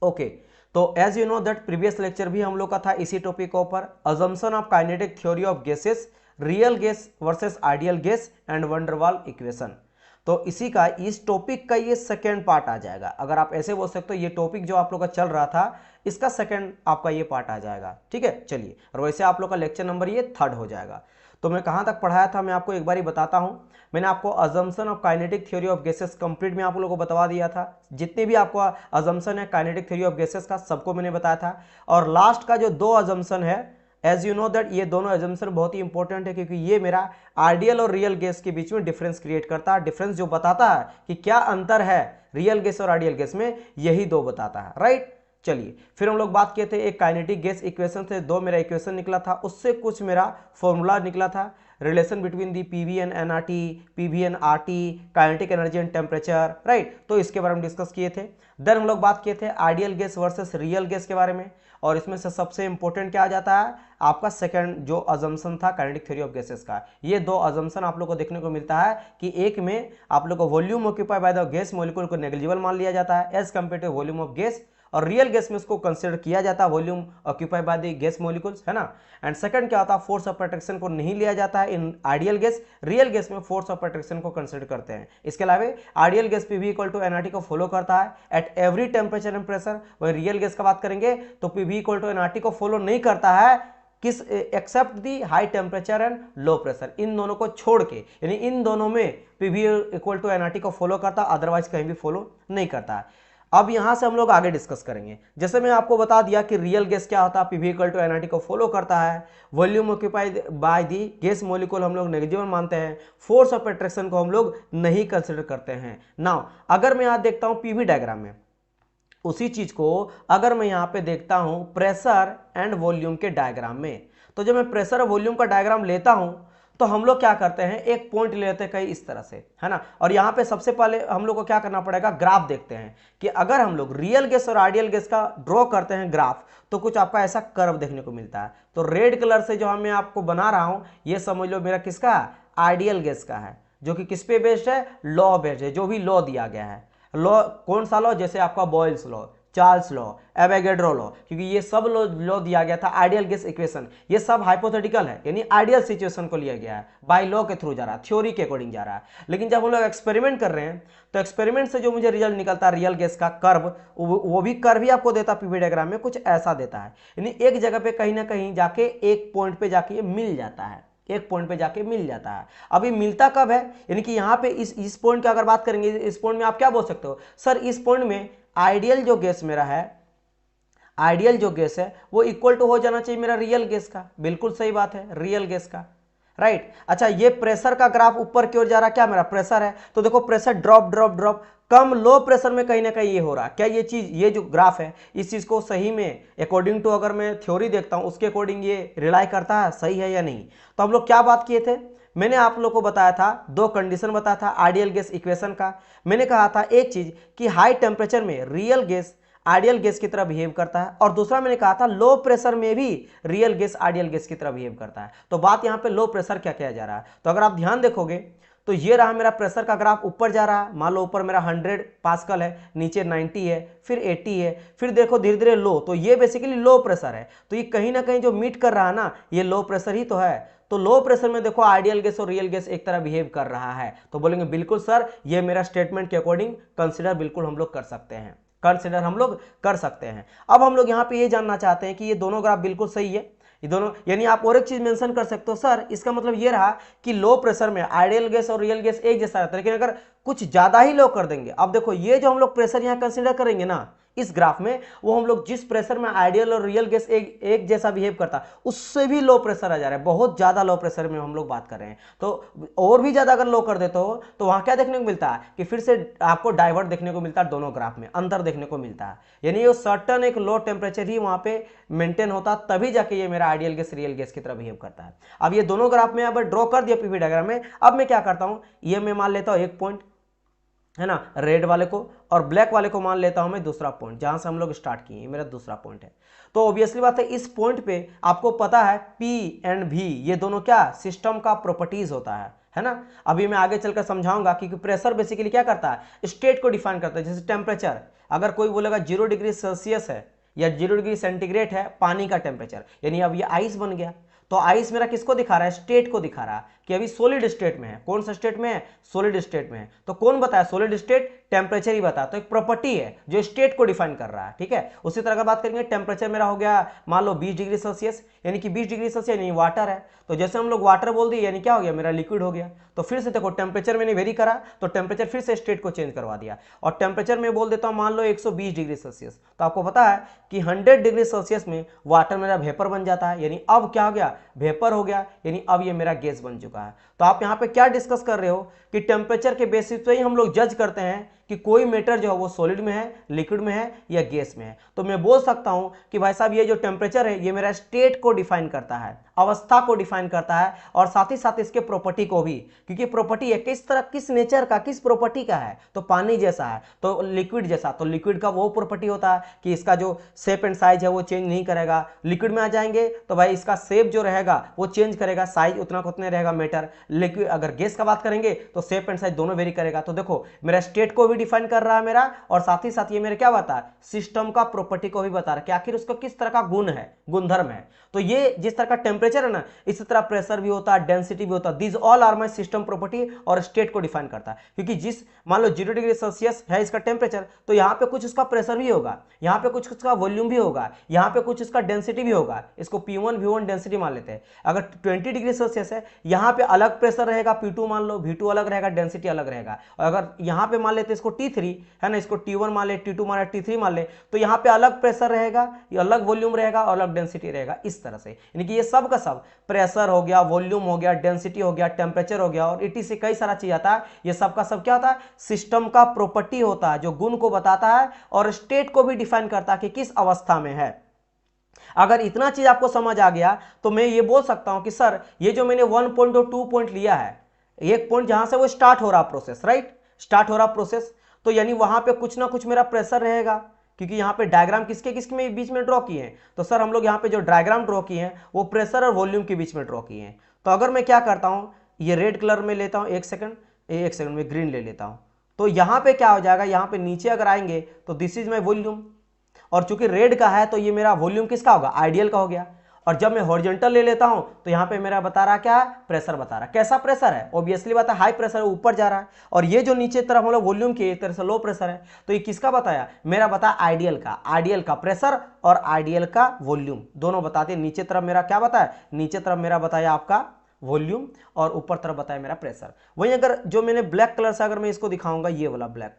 Okay, तो as you know that previous lecture भी हम लोग का था इसी टॉपिक के ऊपर, assumption of kinetic theory of gases, real gas versus ideal gas and van der Waals equation. तो इसी का इस टॉपिक का ये सेकेंड पार्ट आ जाएगा। अगर आप ऐसे बोल सकते हो ये टॉपिक जो आप लोग का चल रहा था इसका सेकेंड आपका ये पार्ट आ जाएगा। ठीक है, चलिए, और वैसे आप लोग का लेक्चर नंबर ये थर्ड हो जाएगा। तो मैं कहाँ तक पढ़ाया था मैं आपको एक बार ही बताता हूँ। मैंने आपको assumption of kinetic theory of gases complete में आप लोगों को बता दिया था। जितने भी आपको अजम्पशन है काइनेटिक थ्योरी ऑफ गैसेस का सबको मैंने बताया था। और लास्ट का जो दो अजम्पशन है, एज यू नो दैट ये दोनों एजम्पशन बहुत ही इंपॉर्टेंट है, क्योंकि ये मेरा आइडियल और रियल गैस के बीच में डिफरेंस क्रिएट करता है। डिफरेंस जो बताता है कि क्या अंतर है रियल गैस और आइडियल गैस में, यही दो बताता है। राइट, चलिए फिर हम लोग बात किए थे एक काइनेटिक गैस इक्वेशन से, दो मेरा इक्वेशन निकला था, उससे कुछ मेरा फॉर्मूला निकला था, relation between the PV and NRT, PV and RT, kinetic energy and temperature. Right, तो इसके बारे में डिस्कस किए थे। देन हम लोग बात किए थे ideal gas versus real gas के बारे में, और इसमें से सबसे इंपॉर्टेंट क्या आ जाता है आपका सेकंड जो अजम्पशन था काइनेटिक थ्योरी ऑफ गैसेस का। ये दो अजम्पशन आप लोग को देखने को मिलता है कि एक में आप लोग को volume occupy by the gas molecule को नेग्लिजिबल मान लिया जाता है as compare to volume of gas, और रियल गैस में उसको कंसीडर किया जाता है volume occupy by the gas molecules, है ना। एंड सेकंड क्या होता है, फोर्स ऑफ अट्रैक्शन को नहीं लिया जाता है इन आइडियल गैस, रियल गैस में फोर्स ऑफ अट्रैक्शन को कंसीडर करते हैं। इसके अलावा ideal gas PV equal to NRT को फॉलो करता है at every temperature and pressure, वही रियल गैस का बात करेंगे तो पीवी इक्वल टू एनआरटी को फॉलो नहीं करता है, किस except the high temperature and low pressure, इन दोनों को छोड़ के, यानी इन दोनों में पीवी इक्वल टू एनआरटी को फॉलो करता, अदरवाइज कहीं भी फॉलो नहीं करता है। अब यहां से हम लोग आगे डिस्कस करेंगे। जैसे मैं आपको बता दिया कि रियल गैस क्या होता है, पीवी इक्वल टू एनआरटी को फॉलो करता है, volume occupied by the gas molecule हम लोग नेग्लिजिबल मानते हैं, फोर्स ऑफ अट्रैक्शन को हम लोग नहीं कंसिडर करते हैं। नाउ अगर मैं यहां देखता हूं पीवी डायग्राम में, उसी चीज को अगर मैं यहां पे देखता हूं प्रेशर एंड वॉल्यूम के डायग्राम में, तो जब मैं प्रेशर और वॉल्यूम का डायग्राम लेता हूं तो हम लोग क्या करते हैं एक पॉइंट लेते हैं कहीं इस तरह से, है ना। और यहां पे सबसे पहले हम लोग को क्या करना पड़ेगा, ग्राफ देखते हैं कि अगर हम लोग रियल गैस और आइडियल गैस का ड्रॉ करते हैं ग्राफ, तो कुछ आपका ऐसा कर्व देखने को मिलता है। तो रेड कलर से जो मैं आपको बना रहा हूं ये समझ लो मेरा किसका, आइडियल गैस का है, जो कि किस पे बेस्ड है, लॉ बेस्ड है, जो भी लॉ दिया गया है। लॉ कौन सा लॉ, जैसे आपका Boyle's law, Charles law, Avogadro law, क्योंकि ये सब लॉ दिया गया था आइडियल गैस इक्वेशन, ये सब हाइपोथेटिकल है, यानी आइडियल सिचुएशन को लिया गया है, बाय लॉ के थ्रू जा रहा है, थ्योरी के अकॉर्डिंग जा रहा है। लेकिन जब हम लोग एक्सपेरिमेंट कर रहे हैं तो एक्सपेरिमेंट से जो मुझे रिजल्ट निकलता है रियल गैस का कर्व, वो भी कर्व ही आपको देता पीवी डायग्राम में कुछ ऐसा देता है, यानी एक जगह पे कहीं ना कहीं जाके एक पॉइंट पे जाके ये मिल जाता है, एक पॉइंट पे जाके मिल जाता है। अभी मिलता कब है, यानी कि यहां पे इस पॉइंट का अगर बात करेंगे, इस पॉइंट में आप क्या बोल सकते हो, सर इस पॉइंट में आइडियल जो गैस मेरा है, आइडियल जो गैस है वो इक्वल टू हो जाना चाहिए मेरा रियल गैस का। बिल्कुल सही बात है, रियल गैस का, राइट। अच्छा, ये प्रेशर का ग्राफ ऊपर की ओर जा रहा है, क्या मेरा प्रेशर है, तो देखो प्रेशर ड्रॉप ड्रॉप ड्रॉप, कम लो प्रेशर में कहीं ना कहीं ये हो रहा है। क्या ये चीज, ये जो ग्राफ है इस चीज को सही में अकॉर्डिंग टू अगर मैं थ्योरी देखता हूं उसके अकॉर्डिंग ये रिलाई करता है, सही है या नहीं। तो हम लोग क्या बात किए थे, मैंने आप लोग को बताया था दो कंडीशन बताया था आइडियल गैस इक्वेशन का। मैंने कहा था एक चीज कि हाई टेम्परेचर में रियल गैस आइडियल गैस की तरह बिहेव करता है, और दूसरा मैंने कहा था लो प्रेशर में भी रियल गैस आइडियल गैस की तरह बिहेव करता है। तो बात यहां पे लो प्रेशर क्या किया जा रहा है, तो अगर आप ध्यान देखोगे तो ये रहा मेरा प्रेशर का ग्राफ, ऊपर जा रहा है, मान लो ऊपर मेरा 100 पास्कल है, नीचे 90 है, फिर 80 है, फिर देखो धीरे धीरे लो, तो ये बेसिकली लो प्रेशर है। तो ये कहीं ना कहीं जो मीट कर रहा है ना, ये लो प्रेशर ही तो है। तो लो प्रेशर में देखो आइडियल गैस और रियल गैस एक तरह बिहेव कर रहा है, तो बोलेंगे बिल्कुल सर ये मेरा स्टेटमेंट के अकॉर्डिंग कंसिडर बिल्कुल हम लोग कर सकते हैं, कंसिडर हम लोग कर सकते हैं। अब हम लोग यहाँ पे ये जानना चाहते हैं कि ये दोनों ग्राफ बिल्कुल सही है, ये दोनों, यानी आप और एक चीज मेंशन कर सकते हो, सर इसका मतलब ये रहा कि लो प्रेशर में आइडियल गैस और रियल गैस एक जैसा रहता है, लेकिन अगर कुछ ज्यादा ही लो कर देंगे, अब देखो ये जो हम लोग प्रेशर यहाँ कंसिडर करेंगे ना इस ग्राफ में, वो हम लोग जिस प्रेशर में आइडियल और रियल गैस एक जैसा बिहेव करता उससे भी लो प्रेशर आ जा रहा है, बहुत ज्यादा लो प्रेशर में हम लोग बात कर रहे हैं। तो और भी ज्यादा अगर लो कर देते हो तो वहां क्या देखने को मिलता है कि फिर से आपको डाइवर्ट देखने को मिलता है, दोनों ग्राफ में अंतर देखने को मिलता है, यानी ये सर्टन एक लो टेम्परेचर ही वहां पे मेंटेन होता, तभी जाके ये मेरा आइडियल गैस रियल गैस की तरह बिहेव करता है। अब ये दोनों ग्राफ में अब ड्रॉ कर दिया पीवी डायग्राम में। अब मैं क्या करता हूं, ये मैं मान लेता हूं एक पॉइंट, है ना, रेड वाले को, और ब्लैक वाले को मान लेता हूं मैं दूसरा पॉइंट, जहां से हम लोग स्टार्ट किए, मेरा दूसरा पॉइंट है। तो ऑब्वियसली बात है इस पॉइंट पे आपको पता है P एंड V ये दोनों क्या सिस्टम का प्रॉपर्टीज होता है, है ना। अभी मैं आगे चलकर समझाऊंगा कि प्रेशर बेसिकली क्या करता है, स्टेट को डिफाइन करता है। जैसे टेम्परेचर, अगर कोई बोलेगा 0 डिग्री सेल्सियस है या 0 डिग्री सेंटीग्रेड है पानी का टेम्परेचर, यानी अब ये आइस बन गया। तो आइस मेरा किसको दिखा रहा है, स्टेट को दिखा रहा है कि अभी सॉलिड स्टेट में है। कौन सा स्टेट में है, सॉलिड स्टेट में है। तो कौन बताया, सॉलिड स्टेट, टेम्परेचर ही बता। तो एक प्रॉपर्टी है जो स्टेट को डिफाइन कर रहा है, ठीक है। उसी तरह अगर बात करेंगे, टेम्परेचर मेरा हो गया मान लो 20 डिग्री सेल्सियस, यानी कि 20 डिग्री सेल्सियस यानी वाटर है। तो जैसे हम लोग वाटर बोल दिए यानी क्या हो गया, मेरा लिक्विड हो गया। तो फिर से देखो टेम्परेचर मैंने वेरी करा तो टेम्परेचर फिर से स्टेट को चेंज करवा दिया। और टेम्परेचर में बोल देता हूं मान लो 120 डिग्री सेल्सियस, तो आपको पता है कि 100 डिग्री सेल्सियस में वाटर मेरा वेपर बन जाता है, यानी अब क्या हो गया, वेपर हो गया, यानी अब ये मेरा गैस बन चुका है। तो आप यहाँ पे क्या डिस्कस कर रहे हो कि टेम्परेचर के बेसिस पे ही हम लोग जज करते हैं कि कोई मैटर जो है वो सॉलिड में है, लिक्विड में है या गैस में है। तो मैं बोल सकता हूं कि भाई साहब ये जो टेम्परेचर है ये मेरा स्टेट को डिफाइन करता है, अवस्था को डिफाइन करता है, और साथ ही साथ इसके प्रॉपर्टी को भी, क्योंकि प्रॉपर्टी है किस तरह, किस नेचर का, किस प्रॉपर्टी का है। तो पानी जैसा है तो लिक्विड जैसा, तो लिक्विड का वो प्रॉपर्टी होता है कि इसका जो शेप एंड साइज है वो चेंज नहीं करेगा। लिक्विड में आ जाएंगे तो भाई इसका शेप जो रहेगा वो चेंज करेगा, साइज उतना उतने रहेगा मैटर। लिक्विड अगर गैस का बात करेंगे तो शेप एंड साइज दोनों वेरी करेगा। तो देखो मेरा स्टेट को भी डिफाइन कर रहा है मेरा, और साथ ही साथ ये मेरे क्या बता है, सिस्टम का प्रॉपर्टी को भी बता रहा है कि आखिर उसका किस तरह का गुण है, गुणधर्म है। तो ये जिस तरह का टेम्परेचर है ना, इसी तरह प्रेशर भी होता है, डेंसिटी भी होता है। This all are my system property, और स्टेट को डिफाइन करता है। क्योंकि जिस मान लो 0 डिग्री सेल्सियस है इसका टेम्परेचर, तो यहाँ पे कुछ उसका प्रेशर भी होगा, यहाँ पे कुछ उसका वॉल्यूम भी होगा, यहाँ पे कुछ उसका डेंसिटी भी होगा। इसको P1 V1 डेंसिटी मान लेते हैं। अगर 20 डिग्री सेल्सियस है, यहाँ पे अलग प्रेशर रहेगा P2 मान लो, V2 अलग रहेगा, डेंसिटी अलग रहेगा। और अगर यहाँ पे मान लेते इसको T3 है ना, इसको T1 मान ले, T2 मान ले, T3 मान ले, तो यहाँ पे अलग प्रेशर रहेगा, अलग वॉल्यूम रहेगा और अलग डेंसिटी रहेगा। इस तरह से यानी कि ये सब का सब, प्रेशर हो गया, वॉल्यूम हो गया, डेंसिटी हो गया, टेम्परेचर हो गया, और इटी से कई सारा चीज आता है। ये सब का सब क्या होता है, सिस्टम का प्रॉपर्टी होता है जो गुण को बताता है और स्टेट को भी डिफाइन करता है कि किस अवस्था में है। अगर इतना चीज आपको समझ आ गया तो मैं ये बोल सकता हूं कि सर ये जो मैंने 1 पॉइंट और 2 पॉइंट लिया है, एक पॉइंट जहां से वो स्टार्ट हो रहा प्रोसेस, राइट, स्टार्ट हो रहा प्रोसेस, तो यानी वहां पे कुछ ना कुछ मेरा प्रेशर रहेगा। क्योंकि यहाँ पे डायग्राम किसके किसके में बीच में ड्रॉ किए हैं, तो सर हम लोग यहाँ पे जो डायग्राम ड्रॉ किए हैं वो प्रेशर और वॉल्यूम के बीच में ड्रॉ किए हैं। तो अगर मैं क्या करता हूँ, ये रेड कलर में लेता हूँ, एक सेकंड में ग्रीन ले लेता हूँ, तो यहाँ पे क्या हो जाएगा, यहाँ पे नीचे अगर आएंगे तो दिस इज माई वॉल्यूम, और चूंकि रेड का है तो ये मेरा वॉल्यूम किसका होगा, आइडियल का हो गया। और जब मैं हॉरिजॉन्टल ले लेता हूं तो यहां पे मेरा बता रहा क्या है, प्रेशर बता रहा। कैसा प्रेशर है, ऑब्वियसली बात है हाई प्रेशर है, ऊपर जा रहा है। और ये जो नीचे तरफ हम लोग वॉल्यूम की एक तरह से लो प्रेशर है, तो ये किसका बताया, मेरा बताया आइडियल का। आइडियल का प्रेशर और आइडियल का वॉल्यूम दोनों बताते हैं। नीचे तरफ मेरा क्या बताया, नीचे तरफ मेरा बताया आपका वॉल्यूम, और ऊपर तरफ बताया मेरा प्रेशर। वहीं अगर जो मैंने ब्लैक कलर से अगर मैं इसको दिखाऊंगा, ये वाला ब्लैक,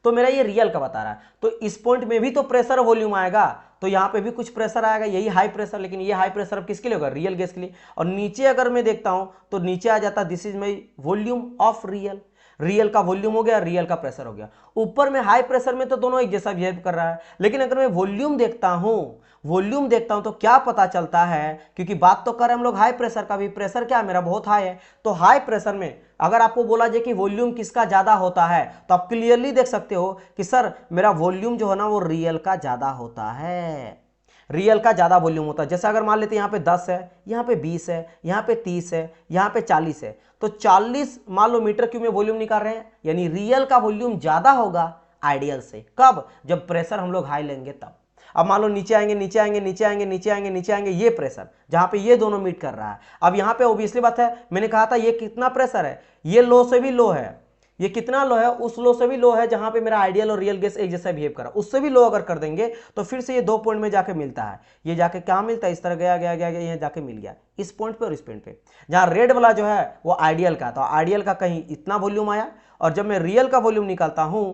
तो मेरा ये रियल का बता रहा है। तो इस पॉइंट में भी तो प्रेशर वॉल्यूम आएगा, तो यहां पे भी कुछ प्रेशर आएगा, यही हाई प्रेशर। लेकिन ये हाई प्रेशर अब किसके लिए होगा, रियल गैस के लिए। और नीचे अगर मैं देखता हूं तो नीचे आ जाता this is my volume of real, real का वॉल्यूम हो गया, रियल का प्रेशर हो गया। ऊपर में हाई प्रेशर में तो दोनों एक जैसा बिहेव कर रहा है। लेकिन अगर मैं वॉल्यूम देखता हूं तो क्या पता चलता है, क्योंकि बात तो कर रहे हम लोग हाई प्रेशर का भी, प्रेशर क्या है मेरा बहुत हाई है। तो हाई प्रेशर में अगर आपको बोला जाए कि वॉल्यूम किसका ज्यादा होता है, तो आप क्लियरली देख सकते हो कि सर मेरा वॉल्यूम जो है ना वो रियल का ज्यादा होता है, रियल का ज्यादा वॉल्यूम होता है। जैसे अगर मान लेते हैं यहाँ पे 10 है, यहाँ पे 20 है, यहाँ पे 30 है, यहाँ पे 40 है, तो 40 मान लो मीटर क्यूब में वॉल्यूम निकाल रहे हैं, यानी रियल का वॉल्यूम ज्यादा होगा आइडियल से। कब, जब प्रेशर हम लोग हाई लेंगे तब। अब मान लो नीचे आएंगे, नीचे आएंगे, नीचे आएंगे, नीचे आएंगे, नीचे आएंगे, ये प्रेशर जहां पे ये दोनों मीट कर रहा है। अब यहाँ पे ऑब्वियसली बात है, मैंने कहा था ये कितना प्रेशर है, ये लो से भी लो है, ये कितना लो है, उस लो से भी लो है जहां पे मेरा आइडियल और रियल गैस एक जैसा बिहेव कर रहा है। उससे भी लो अगर कर देंगे तो फिर से ये 2 पॉइंट में जाके मिलता है। ये जाके क्या मिलता है, इस तरह गया गया गया गया, यहाँ जाके मिल गया इस पॉइंट पे और इस पॉइंट पे। जहां रेड वाला जो है वो आइडियल का, तो आइडियल का कहीं इतना वॉल्यूम आया, और जब मैं रियल का वॉल्यूम निकालता हूं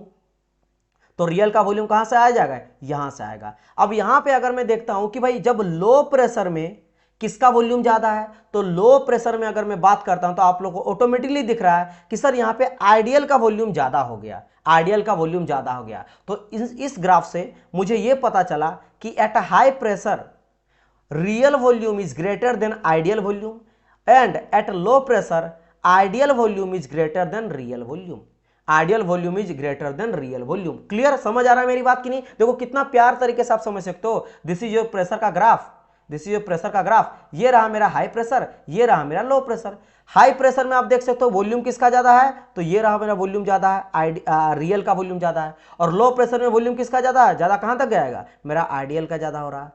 तो रियल का वॉल्यूम कहां से आ जाएगा, यहां से आएगा। अब यहां पे अगर मैं देखता हूं कि भाई जब लो प्रेशर में किसका वॉल्यूम ज्यादा है, तो लो प्रेशर में अगर मैं बात करता हूं तो आप लोग को ऑटोमेटिकली दिख रहा है कि सर यहां पे आइडियल का वॉल्यूम ज्यादा हो गया, आइडियल का वॉल्यूम ज्यादा हो गया। तो इस ग्राफ से मुझे यह पता चला कि at a high pressure real volume is greater then ideal volume, and at low pressure ideal volume is greater then real volume, ideal volume is greater then real volume. Clear, समझ आ रहा है मेरी बात की नहीं। देखो कितना प्यार तरीके से आप समझ सकते हो। दिस इज योर प्रेशर का ग्राफ, दिस इज प्रेशर का ग्राफ, ये रहा मेरा हाई प्रेशर, ये रहा मेरा लो प्रेशर। हाई प्रेशर में आप देख सकते हो वॉल्यूम किसका ज्यादा है, तो ये रहा मेरा वॉल्यूम ज्यादा है, रियल का वॉल्यूम ज्यादा है। और लो प्रेशर में वॉल्यूम किसका ज्यादा है, ज्यादा कहां तक जाएगा, मेरा आइडियल का ज्यादा हो रहा है।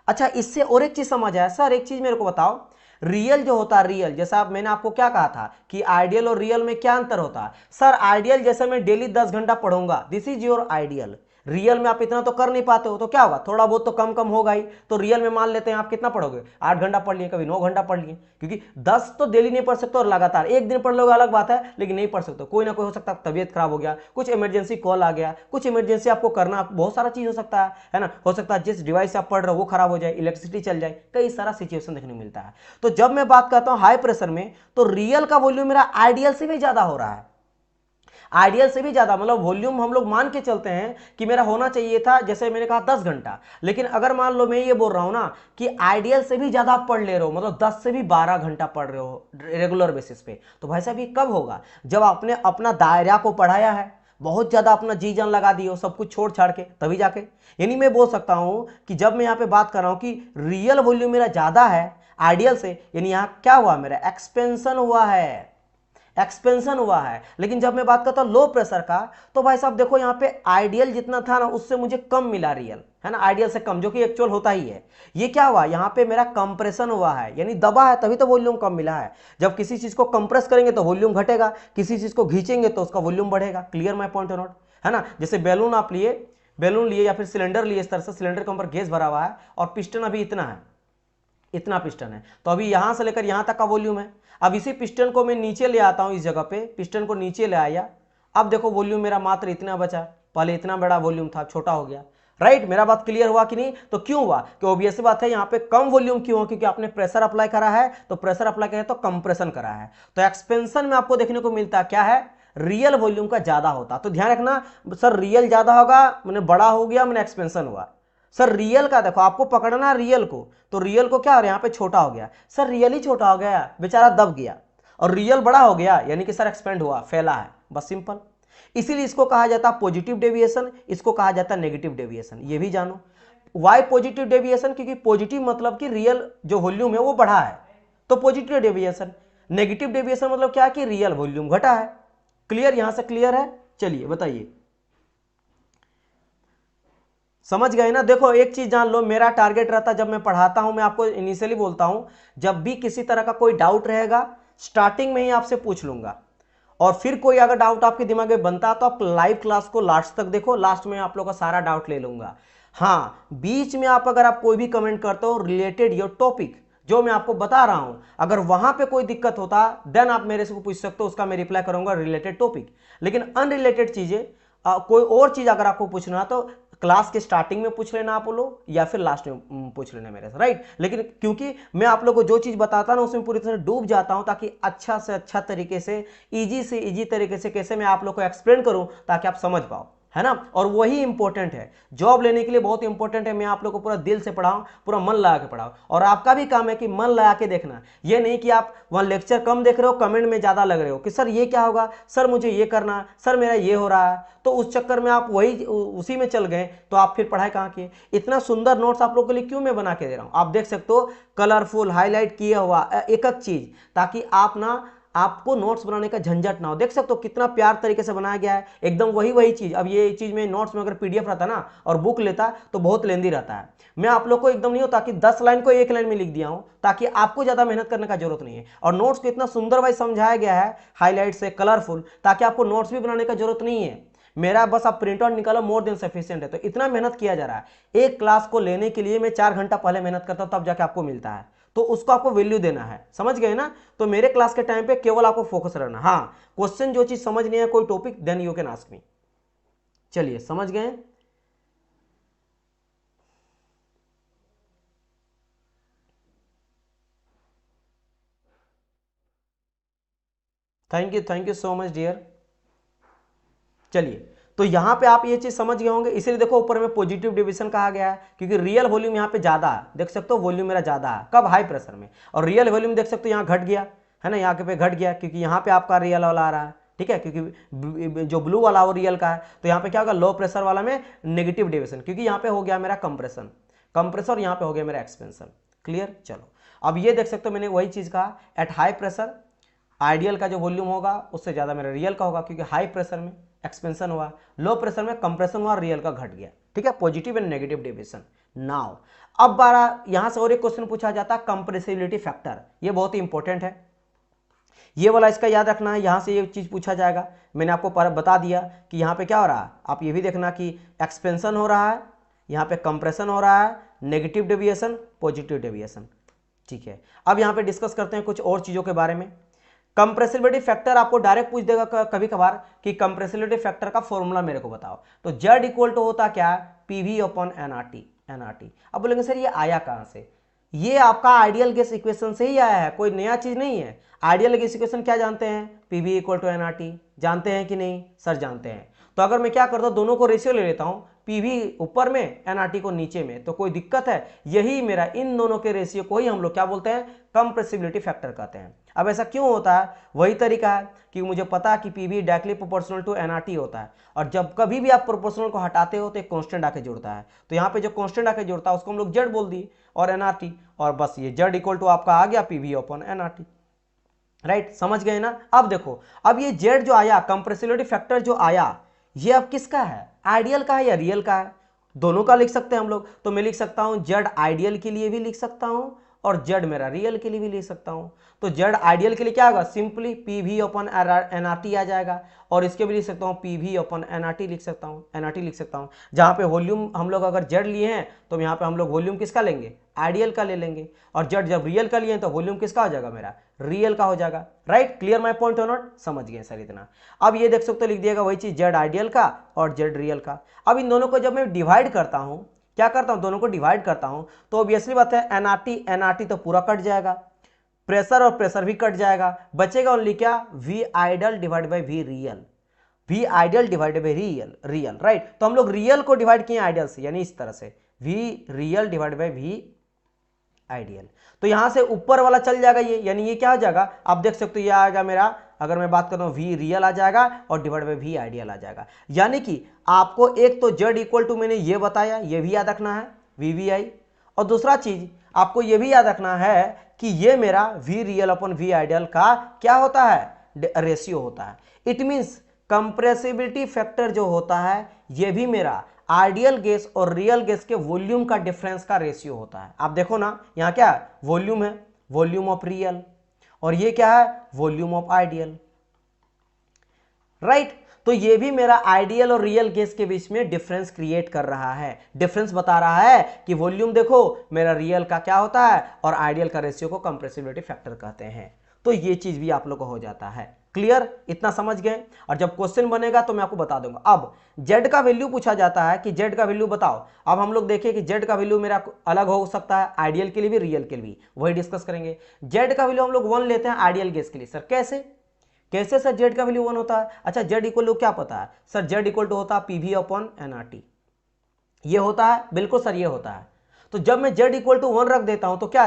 अच्छा, इससे और एक चीज समझ आया सर, एक चीज मेरे को बताओ, रियल जो होता है, रियल जैसा मैंने आपको क्या कहा था कि आइडियल और रियल में क्या अंतर होता है। सर आइडियल जैसे मैं डेली 10 घंटा पढ़ूंगा, this is your ideal. Real में आप इतना तो कर नहीं पाते हो, तो क्या होगा, थोड़ा बहुत तो कम कम होगा ही। तो रियल में मान लेते हैं आप कितना पढ़ोगे, 8 घंटा पढ़ लिए, कभी 9 घंटा पढ़ लिए, क्योंकि 10 तो डेली नहीं पढ़ सकते और लगातार एक दिन पढ़ लोगे अलग बात है, लेकिन नहीं पढ़ सकते, कोई ना कोई हो सकता है तबियत खराब हो गया, कुछ इमरजेंसी कॉल आ गया, कुछ इमरजेंसी आपको करना, बहुत सारा चीज हो सकता है ना, हो सकता है जिस डिवाइस से आप पढ़ रहे हो वो खराब हो जाए, इलेक्ट्रिसिटी चल जाए, कई सारा सिचुएशन देखने को मिलता है। तो जब मैं बात करता हूं हाई प्रेशर में, तो रियल का वॉल्यूम मेरा आइडियल से भी ज्यादा हो रहा है, आइडियल से भी ज्यादा, मतलब वॉल्यूम हम लोग मान के चलते हैं कि मेरा होना चाहिए था, जैसे मैंने कहा 10 घंटा, लेकिन अगर मान लो मैं ये बोल रहा हूं ना कि आइडियल से भी ज्यादा आप पढ़ ले रहे हो, मतलब 10 से भी 12 घंटा पढ़ रहे हो रेगुलर बेसिस पे, तो भाई साहब ये कब होगा, जब आपने अपना दायरा को पढ़ाया है, बहुत ज्यादा अपना जी जान लगा दिए हो, सब कुछ छोड़ छाड़ के, तभी जाके। यानी मैं बोल सकता हूं कि जब मैं यहां पे बात कर रहा हूं कि रियल वॉल्यूम मेरा ज्यादा है आइडियल से, यानी यहां क्या हुआ, मेरा एक्सपेंशन हुआ है, एक्सपेंशन हुआ है। लेकिन जब मैं बात करता हूं लो प्रेशर का, तो भाई साहब देखो यहां पे आइडियल जितना था ना उससे मुझे कम मिला रियल, है ना, आइडियल से कम, जो कि एक्चुअल होता ही है। ये क्या हुआ, यहां पे मेरा कंप्रेशन हुआ है, यानी दबा है, तभी तो वॉल्यूम कम मिला है। जब किसी चीज को कंप्रेस करेंगे तो वॉल्यूम घटेगा, किसी चीज को खींचेंगे तो उसका वॉल्यूम बढ़ेगा। क्लियर माय पॉइंट और नॉट, है ना। जैसे बैलून आप लिए, बैलून लिए या फिर सिलेंडर लिए, इस तरह से सिलेंडर के ऊपर गैस भरा हुआ है और पिस्टन अभी इतना है, इतना पिस्टन है, तो अभी यहां से लेकर यहां तक का वॉल्यूम है। अब इसी पिस्टन को मैं नीचे ले आता हूं, इस जगह पे पिस्टन को नीचे ले आया, अब देखो वॉल्यूम मेरा मात्र इतना बचा, पहले इतना बड़ा वॉल्यूम था, छोटा हो गया, राइट। मेरा बात क्लियर हुआ कि नहीं, तो क्यों हुआ, कि ऑब्वियस बात है यहाँ पे कम वॉल्यूम क्यों हुआ, क्योंकि आपने प्रेशर अप्लाई करा है, तो प्रेशर अप्लाई करा तो कंप्रेशन करा है। तो एक्सपेंशन में आपको देखने को मिलता क्या है, रियल वॉल्यूम का ज्यादा होता। तो ध्यान रखना सर, रियल ज्यादा होगा मैंने बड़ा हो गया, मैंने एक्सपेंशन हुआ। सर रियल का देखो, आपको पकड़ना रियल को, तो रियल को क्या हो रहा है, यहाँ पे छोटा हो गया, सर रियल ही छोटा हो गया, बेचारा दब गया, और रियल बड़ा हो गया, यानी कि सर एक्सपेंड हुआ, फैला है, बस सिंपल। इसीलिए इसको कहा जाता है पॉजिटिव डेविएशन, इसको कहा जाता है नेगेटिव डेविएशन, ये भी जानो। वाई पॉजिटिव डेविएशन, क्योंकि पॉजिटिव मतलब कि रियल जो वॉल्यूम है वो बढ़ा है, तो पॉजिटिव डेविएशन। नेगेटिव डेविएशन मतलब क्या, कि रियल वॉल्यूम घटा है। क्लियर, यहां से क्लियर है, चलिए बताइए, समझ गए ना। देखो एक चीज जान लो, मेरा टारगेट रहता जब मैं पढ़ाता हूं, मैं आपको इनिशियली बोलता हूं, जब भी किसी तरह का कोई डाउट रहेगा स्टार्टिंग में ही आपसे पूछ लूंगा, और फिर कोई अगर डाउट आपके दिमाग में बनता तो आप लाइव क्लास को लास्ट तक देखो, लास्ट में आप लोग का सारा डाउट ले लूंगा। हाँ, बीच में अगर आप कोई भी कमेंट करते हो रिलेटेड योर टॉपिक जो मैं आपको बता रहा हूं, अगर वहां पे कोई दिक्कत होता देन आप मेरे से पूछ सकते हो, उसका मैं रिप्लाई करूंगा रिलेटेड टॉपिक। लेकिन अनरिलेटेड चीजें, कोई और चीज अगर आपको पूछना तो क्लास के स्टार्टिंग में पूछ लेना आप लोग, या फिर लास्ट में पूछ लेना मेरे से, राइट। लेकिन क्योंकि मैं आप लोग को जो चीज बताता ना उसमें पूरी तरह डूब जाता हूं, ताकि अच्छा से अच्छा तरीके से इजी तरीके से कैसे मैं आप लोग को एक्सप्लेन करूं ताकि आप समझ पाओ, है ना। और वही इंपॉर्टेंट है, जॉब लेने के लिए बहुत इंपॉर्टेंट है, मैं आप लोग को पूरा दिल से पढ़ाऊं, पूरा मन लगा के पढ़ाऊं। और आपका भी काम है कि मन लगा के देखना, ये नहीं कि आप वहां लेक्चर कम देख रहे हो, कमेंट में ज्यादा लग रहे हो कि सर ये क्या होगा, सर मुझे ये करना, सर मेरा ये हो रहा है, तो उस चक्कर में आप वही उसी में चल गए, तो आप फिर पढ़ाई कहाँ किए। इतना सुंदर नोट्स आप लोग के लिए क्यों मैं बना के दे रहा हूं, आप देख सकते हो कलरफुल हाईलाइट किया हुआ एक एक चीज, ताकि आप ना, आपको नोट्स बनाने का झंझट ना हो। देख सकते हो कितना प्यार तरीके से बनाया गया है, एकदम वही चीज। अब ये चीज में नोट्स में अगर पीडीएफ रहता ना और बुक लेता तो बहुत लेंदी रहता है। मैं आप लोग को एकदम नहीं होता कि 10 लाइन को 1 लाइन में लिख दिया हूं, ताकि आपको ज्यादा मेहनत करने का जरूरत नहीं है। और नोट्स को इतना सुंदर वाइज समझाया गया है हाईलाइट से, कलरफुल, ताकि आपको नोट्स भी बनाने का जरूरत नहीं है। मेरा बस आप प्रिंट आउट निकालो, मोर देन सफिशिएंट है। तो इतना मेहनत किया जा रहा है, एक क्लास को लेने के लिए मैं 4 घंटा पहले मेहनत करता हूं, तब जाके आपको मिलता है, तो उसको आपको वैल्यू देना है, समझ गए ना। तो मेरे क्लास के टाइम पे केवल आपको फोकस रहना। हाँ, क्वेश्चन जो चीज समझ नहीं है कोई topic, then you can ask me. चलिए समझ गए, thank you so much dear. चलिए, तो यहां पे आप ये चीज समझ गए होंगे, इसीलिए देखो ऊपर में पॉजिटिव डिविजन कहा गया है, क्योंकि रियल वॉल्यूम यहां पे ज्यादा है, देख सकते हो वॉल्यूम मेरा ज्यादा है, कब, हाई प्रेशर में। और रियल वॉल्यूम देख सकते हो यहां घट गया, है ना, यहाँ पे घट गया, क्योंकि यहाँ पे आपका रियल वाला आ रहा है, ठीक है, क्योंकि जो ब्लू वाला वो रियल का है। तो यहाँ पे क्या होगा, लो प्रेशर वाला में नेगेटिव डेविएशन, क्योंकि यहाँ पे हो गया मेरा कंप्रेशन, और यहाँ पे हो गया मेरा एक्सपेंशन। क्लियर। चलो अब ये देख सकते हो मैंने वही चीज कहा, एट हाई प्रेशर आइडियल का जो वॉल्यूम होगा उससे ज्यादा मेरा रियल का होगा, क्योंकि हाई प्रेशर में एक्सपेंशन हुआ, लो प्रेशर में कंप्रेशन हुआ, रियल का घट गया। ठीक है, positive and negative deviation. Now अब बारह यहां से और एक क्वेश्चन पूछा जाता है कंप्रेसिबिलिटी फैक्टर, ये बहुत ही इंपॉर्टेंट है, ये वाला इसका याद रखना है, यहां से ये चीज पूछा जाएगा। मैंने आपको बता दिया कि यहां पे क्या हो रहा है, आप ये भी देखना कि एक्सपेंशन हो रहा है, यहां पे कंप्रेशन हो रहा है, नेगेटिव डेविएशन, पॉजिटिव डेविएशन। ठीक है, अब यहां पे डिस्कस करते हैं कुछ और चीजों के बारे में। कंप्रेसिबिलिटी फैक्टर आपको डायरेक्ट पूछ देगा कभी कभार कि कंप्रेसिबिलिटी फैक्टर का फॉर्मूला मेरे को बताओ, तो Z इक्वल टू होता क्या है, PV अपॉन NRT। अब बोलेंगे सर ये आया कहां से, ये आपका आइडियल गैस इक्वेशन से ही आया है, कोई नया चीज नहीं है। आइडियल गैस इक्वेशन क्या जानते हैं, PV इक्वल टू NRT, जानते हैं कि नहीं सर, जानते हैं। तो अगर मैं क्या करता हूं, दोनों को रेशियो ले लेता हूं, PV ऊपर में NRT को नीचे में, तो कोई दिक्कत है, यही मेरा इन दोनों के रेशियो को ही हम लोग क्या बोलते हैं, कंप्रेसिबिलिटी फैक्टर कहते हैं। अब ऐसा क्यों होता है, वही तरीका है कि मुझे पता है कि PV directly proportional to NRT होता है, और जब कभी भी आप प्रोपोर्शनल को हटाते हो तो एक कांस्टेंट आके जुड़ता है, तो यहाँ पे जो कांस्टेंट आके जुड़ता है उसको हम लोग Z बोल दिए और NRT, और बस ये Z इक्वल टू आपका आ गया PV अपॉन NRT। राइट, समझ गए ना। अब देखो, अब ये Z जो आया, कंप्रेसिबिलिटी फैक्टर जो आया, ये अब किसका है, आइडियल का है या रियल का है, दोनों का लिख सकते हैं हम लोग। तो मैं लिख सकता हूं Z आइडियल के लिए भी लिख सकता हूं और Z मेरा रियल के लिए भी लिख सकता हूं। तो Z आइडियल के लिए क्या होगा, सिंपली PV अपॉन NRT आ जाएगा, और इसके भी लिख सकता हूं PV अपॉन NRT लिख सकता हूं, NRT लिख सकता हूं। जहां पे वॉल्यूम हम लोग अगर Z लिए हैं तो यहाँ पे हम लोग वॉल्यूम किसका लेंगे, आइडियल का ले लेंगे, और Z जब रियल का लिए हैं तो वॉल्यूम किसका हो जाएगा, मेरा रियल का हो जाएगा। राइट, क्लियर माय पॉइंट और नॉट, समझ गए सर इतना। अब ये देख सकते हो, लिख दिएगा वही चीज, Z आइडियल का और Z रियल का। अब इन दोनों को जब मैं डिवाइड करता हूं, क्या करता हूं, दोनों को डिवाइड करता हूं, तो ऑब्वियसली बात है NRT तो पूरा कट जाएगा, प्रेशर और प्रेशर भी कट जाएगा, बचेगा ओनली क्या, V ideal divide by V real, V ideal divide by real. Right, तो हम लोग रियल को डिवाइड किए आइडियल से, यानी इस तरह से V real divide by V ideal. तो यहां से ऊपर वाला चल जाएगा ये, यानी ये क्या हो जाएगा, आप देख सकते हो ये आएगा मेरा, अगर मैं बात करता हूं V रियल आ जाएगा और डिवाइड बाई V आइडियल आ जाएगा। यानी कि आपको एक तो Z इक्वल टू मैंने ये बताया, ये भी याद रखना है VVI, और दूसरा चीज आपको ये भी याद रखना है कि ये मेरा V real upon V ideal का क्या होता है, रेशियो होता है। इट मींस कंप्रेसिबिलिटी फैक्टर जो होता है ये भी मेरा आइडियल गैस और रियल गैस के वॉल्यूम का डिफरेंस का रेशियो होता है। आप देखो ना, यहां क्या है, वॉल्यूम है, वॉल्यूम ऑफ रियल, और ये क्या है, वॉल्यूम ऑफ आइडियल। राइट, तो ये भी मेरा आइडियल और रियल गैस के बीच में डिफरेंस क्रिएट कर रहा है, डिफरेंस बता रहा है कि वॉल्यूम देखो मेरा रियल का क्या होता है और आइडियल का रेशियो को कंप्रेसिबिलिटी फैक्टर कहते हैं। तो ये चीज भी आप लोग को हो जाता है। क्लियर, इतना समझ गए। और जब क्वेश्चन बनेगा तो मैं आपको बता दूंगा। अब Z का वैल्यू पूछा जाता है कि Z का वैल्यू बताओ। अब हम लोग देखें कि Z का वैल्यू मेरा अलग हो सकता है, आइडियल के लिए भी रियल के लिए भी, वही डिस्कस करेंगे। Z का वैल्यू हम लोग 1 लेते हैं आइडियल गैस के लिए। सर कैसे सर Z का वैल्यू 1 होता है? अच्छा, Z इक्वल टू क्या पता है सर, Z इक्वल टू होता है PV अपॉन NRT, ये होता है, बिल्कुल सर ये होता है। तो जब मैं Z इक्वल टू 1 रख देता हूं तो क्या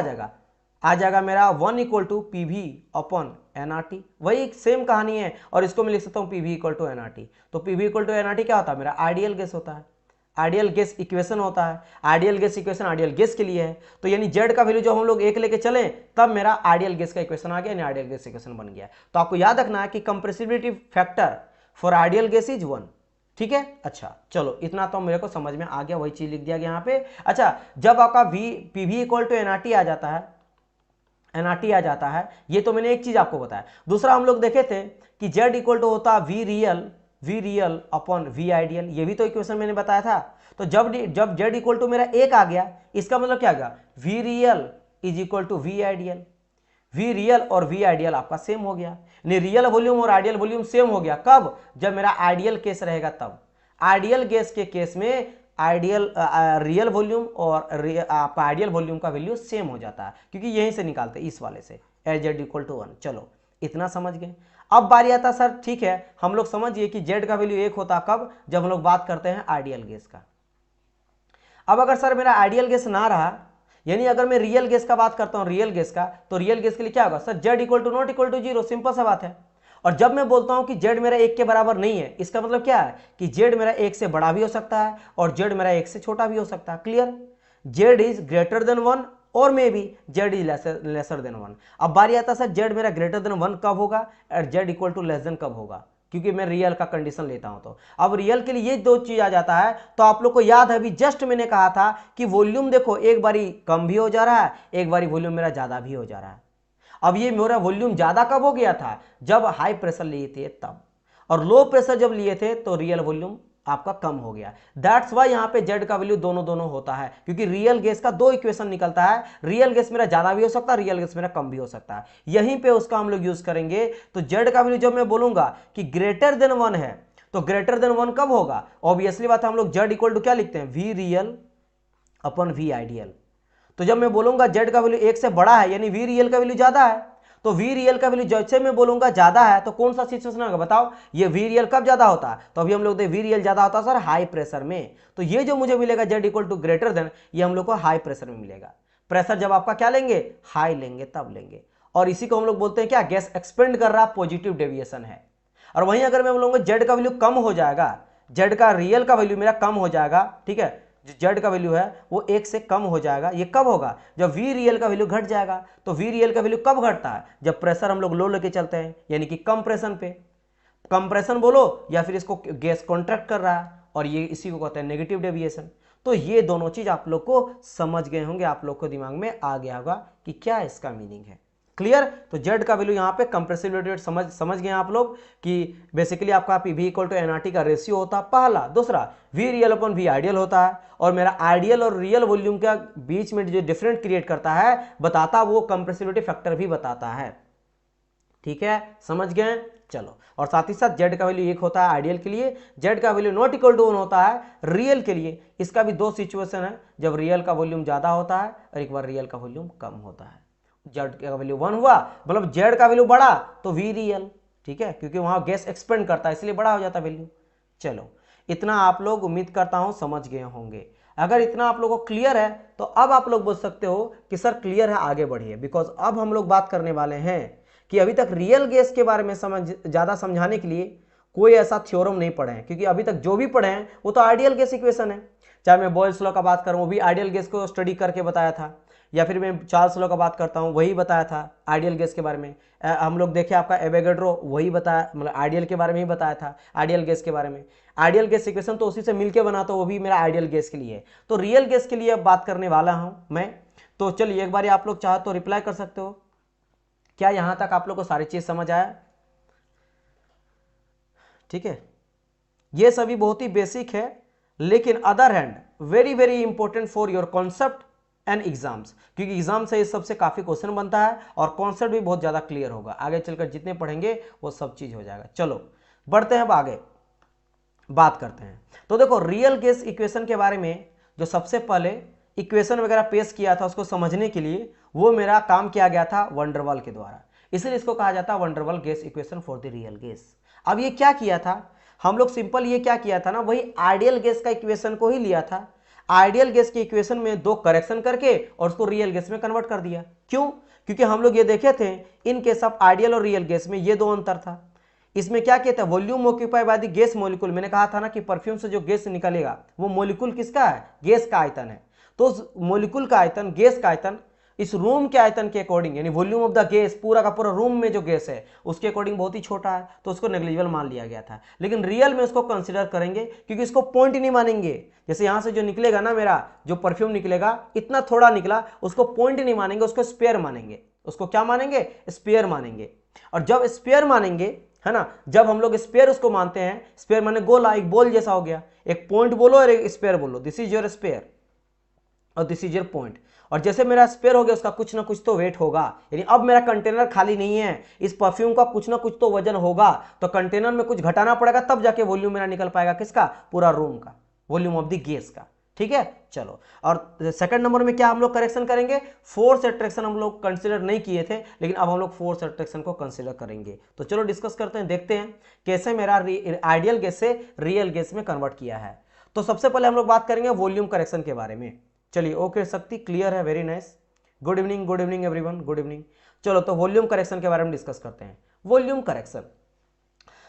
आ जाएगा मेरा 1 equal to PV upon NRT, वही सेम कहानी है। और इसको मैं लिख सकता हूं PV इक्वल टू NRT। तो PV इक्वल टू NRT क्या होता है, मेरा आइडियल गैस होता है, आइडियल गैस इक्वेशन होता है। Ideal gas equation ideal gas के लिए है, तो यानी Z का वैल्यू जो हम लोग 1 लेके चले तब मेरा आइडियल गैस का इक्वेशन आ गया, यानी आइडियल गैस इक्वेशन बन गया। तो आपको याद रखना है कि compressibility factor for ideal gas is 1। ठीक है, अच्छा चलो इतना तो मेरे को समझ में आ गया, वही चीज लिख दिया गया यहाँ पे। अच्छा, जब आपका PV इक्वल टू NRT आ जाता है, NRT आ जाता है, ये तो मैंने एक चीज आपको बताया। दूसरा हम लोग देखे थे कि Z इक्वल टू होता V real upon V ideal, ये भी तो इक्वेशन मैंने बताया था। तो जब Z इक्वल टू मेरा 1 आ गया, इसका मतलब क्या आ गया, V real is equal to V ideal. V real और V आइडियल आपका सेम हो गया, नहीं रियल वॉल्यूम और आइडियल वॉल्यूम सेम हो गया। कब, जब मेरा आइडियल केस रहेगा तब। आइडियल गैस के केस में आइडियल रियल वॉल्यूम और आपका आइडियल वॉल्यूम का वैल्यू सेम हो जाता है, क्योंकि यहीं से निकालते हैं, इस वाले से, Z इक्वल टू 1। चलो इतना समझ गए। अब बारी आता सर, ठीक है हम लोग समझिए कि Z का वैल्यू 1 होता कब, जब हम लोग बात करते हैं आइडियल गैस का। अब अगर सर मेरा आइडियल गैस ना रहा, यानी अगर मैं रियल गैस का बात करता हूं, रियल गैस का, तो रियल गैस के लिए क्या होगा sir, Z equal to not equal to 0, simple सा बात है। और जब मैं बोलता हूं कि Z मेरा 1 के बराबर नहीं है, इसका मतलब क्या है कि Z मेरा 1 से बड़ा भी हो सकता है और Z मेरा 1 से छोटा भी हो सकता है। Clear, Z is greater than 1 और maybe Z is lesser than 1। अब बारी आता है सर जेड मेरा ग्रेटर देन 1 कब होगा और Z equal to less than कब होगा, क्योंकि मैं रियल का कंडीशन लेता हूं। तो अब रियल के लिए ये दो चीज आ जाता है। तो आप लोग को याद है अभी जस्ट मैंने कहा था कि वॉल्यूम देखो एक बारी कम भी हो जा रहा है, एक बारी वॉल्यूम मेरा ज्यादा भी हो जा रहा है। अब ये मेरा वॉल्यूम ज्यादा कब हो गया था, जब हाई प्रेशर लिए थे तब, और लो प्रेशर जब लिए थे तो रियल वॉल्यूम आपका कम हो गया। दैट्स वाई यहां पे जेड का वैल्यू दोनों दोनों होता है, क्योंकि रियल गैस का दो इक्वेशन निकलता है, रियल गैस मेरा ज्यादा भी हो सकता है, रियल गैस मेरा कम भी हो सकता है। यहीं पे उसका हम लोग यूज करेंगे। तो जेड का वैल्यू जब मैं बोलूंगा कि ग्रेटर देन 1 है, तो ग्रेटर देन 1 कब होगा, ऑब्वियसली बात है हम लोग जेड इक्वल टू क्या लिखते हैं, V real upon V ideal. तो जब मैं बोलूंगा जेड का वैल्यू 1 से बड़ा है यानी वी रियल का वैल्यू ज्यादा है, तो वी रियल का वैल्यू जैसे मैं बोलूंगा ज्यादा है तो कौन सा सिचुएशन होगा बताओ, ये वी रियल कब ज्यादा होता है, तो अभी हम लोग वी रियल ज्यादा होता है सर हाई प्रेशर में। तो ये जो मुझे मिलेगा Z equal to greater than, ये हम लोग को हाई प्रेशर में मिलेगा। प्रेशर जब आपका क्या लेंगे, हाई लेंगे तब लेंगे, और इसी को हम लोग बोलते हैं क्या, गैस एक्सपेंड कर रहा, पॉजिटिव डेविएशन है। और वहीं अगर मैं बोलूंगा जेड का वैल्यू कम हो जाएगा, जेड का रियल का वैल्यू मेरा कम हो जाएगा, ठीक है, जो जेड का वैल्यू है वो 1 से कम हो जाएगा। ये कब होगा, जब वी रियल का वैल्यू घट जाएगा। तो वी रियल का वैल्यू कब घटता है, जब प्रेशर हम लोग लो लेके चलते हैं, यानी कि कंप्रेशन पे, कंप्रेशन बोलो या फिर इसको गैस कॉन्ट्रैक्ट कर रहा है, और ये इसी को कहते हैं नेगेटिव डेविएशन। तो ये दोनों चीज आप लोग को समझ गए होंगे, आप लोग को दिमाग में आ गया होगा कि क्या इसका मीनिंग है। क्लियर। तो जेड का वैल्यू यहाँ पे कंप्रेसिव रेट समझ गए आप लोग कि बेसिकली आपका पीवी इक्वल टू एनआरटी का रेशियो होता है पहला। दूसरा V real upon V ideal होता है, और मेरा आइडियल और रियल वॉल्यूम के बीच में जो डिफरेंट क्रिएट करता है बताता वो कंप्रेसिबिलिटी फैक्टर भी बताता है। ठीक है, समझ गए। चलो, और साथ ही साथ जेड का वैल्यू 1 होता है आइडियल के लिए, जेड का वैल्यू नॉट इक्वल टू 1 होता है रियल के लिए। इसका भी दो सिचुएशन है, जब रियल का वॉल्यूम ज्यादा होता है और एक बार रियल का वॉल्यूम कम होता है। जेड का वैल्यू 1 हुआ मतलब जेड का वैल्यू बढ़ा तो वी रियल, ठीक है, क्योंकि वहां गैस एक्सपेंड करता है इसलिए बड़ा हो जाता है वैल्यू। चलो, इतना आप लोग उम्मीद करता हूं समझ गए होंगे। अगर इतना आप लोगों को क्लियर है तो अब आप लोग बोल सकते हो कि सर क्लियर है, आगे बढ़िए, बिकॉज अब हम लोग बात करने वाले हैं कि अभी तक रियल गैस के बारे में ज्यादा समझाने के लिए कोई ऐसा थ्योरम नहीं पढ़े हैं, क्योंकि अभी तक जो भी पढ़े हैं वो तो आइडियल गैस इक्वेशन है। चाहे मैं बॉयल्स लॉ का बात करूं वो भी आइडियल गैस को स्टडी करके बताया था, या फिर मैं चार्ल्स लॉ का बात करता हूं वही बताया था आइडियल गैस के बारे में। हम लोग देखे आपका एवोगैड्रो वही बताया, मतलब आइडियल के बारे में ही बताया था, आइडियल गैस के बारे में। आइडियल गैस इक्वेशन तो उसी से मिलके बना, तो वो भी मेरा आइडियल गैस के लिए है। तो रियल गैस के लिए अब बात करने वाला हूं मैं। तो चलिए एक बार आप लोग चाहो तो रिप्लाई कर सकते हो। क्या यहां तक आप लोग को सारी चीज समझ आया? ठीक है, ये सभी बहुत ही बेसिक है, लेकिन other hand very very important for your concept and exams, क्योंकि एग्जाम से इस सबसे काफी क्वेश्चन बनता है और कॉन्सेप्ट भी बहुत ज्यादा क्लियर होगा। आगे चलकर जितने पढ़ेंगे वो सब चीज हो जाएगा। चलो बढ़ते हैं, अब आगे बात करते हैं। तो देखो रियल गैस इक्वेशन के बारे में जो सबसे पहले इक्वेशन वगैरह पेश किया था उसको समझने के लिए वो मेरा काम किया गया था वंडरवाल के द्वारा, इसलिए इसको कहा जाता है van der Waals gas equation for the real gas. अब ये क्या किया था हम लोग, सिंपल ये क्या किया था ना, वही आइडियल गैस का इक्वेशन को ही लिया था, आइडियल गैस के इक्वेशन में दो करेक्शन करके और उसको रियल गैस में कन्वर्ट कर दिया। क्यों? क्योंकि हम लोग ये देखे थे इन केस ऑफ आइडियल और रियल गैस में ये दो अंतर था। इसमें क्या कहता है, volume occupy by the gas molecule. मैंने कहा था ना कि परफ्यूम से जो गैस निकलेगा वो मॉलिक्यूल किसका है, गैस का आयतन है। तो उस मॉलिक्यूल का आयतन, गैस का आयतन इस रूम के आयतन के अकॉर्डिंग, यानी वॉल्यूम ऑफ द गैस पूरा का पूरा रूम में जो गैस है उसके अकॉर्डिंग बहुत ही छोटा है, तो उसको नेग्लिजिबल मान लिया गया था। लेकिन रियल में उसको कंसीडर करेंगे क्योंकि इसको पॉइंट ही नहीं मानेंगे। जैसे यहां से जो निकलेगा ना, मेरा जो परफ्यूम निकलेगा इतना थोड़ा निकला, उसको पॉइंट ही नहीं मानेंगे, उसको स्पेयर मानेंगे। उसको क्या मानेंगे, स्पेयर मानेंगे। और जब स्पेयर मानेंगे, है ना, जब हम लोग स्पेयर उसको मानते हैं, स्पेयर माने गोला, एक बॉल जैसा हो गया, एक पॉइंट बोलो और एक स्पेयर बोलो, दिस इज योर स्पेयर और दिस इज योर पॉइंट। और जैसे मेरा स्पेयर हो गया उसका कुछ ना कुछ तो वेट होगा, यानी अब मेरा कंटेनर खाली नहीं है, इस परफ्यूम का कुछ ना कुछ तो वजन होगा, तो कंटेनर में कुछ घटाना पड़ेगा तब जाके वॉल्यूम मेरा निकल पाएगा, किसका, पूरा रूम का, वॉल्यूम ऑफ द गैस का। ठीक है, चलो। और सेकंड नंबर में क्या हम लोग करेक्शन करेंगे, फोर्स अट्रैक्शन हम लोग कंसीडर नहीं किए थे, लेकिन अब हम लोग फोर्स अट्रैक्शन को कंसीडर करेंगे। तो चलो डिस्कस करते हैं, देखते हैं कैसे मेरा आइडियल गैस से रियल गैस में कन्वर्ट किया है। तो सबसे पहले हम लोग बात करेंगे वॉल्यूम करेक्शन के बारे में। चलिए, ओके शक्ति, क्लियर है, very nice, good evening everyone, good evening. चलो, तो वॉल्यूम करेक्शन के बारे में डिस्कस करते हैं। वॉल्यूम करेक्शन,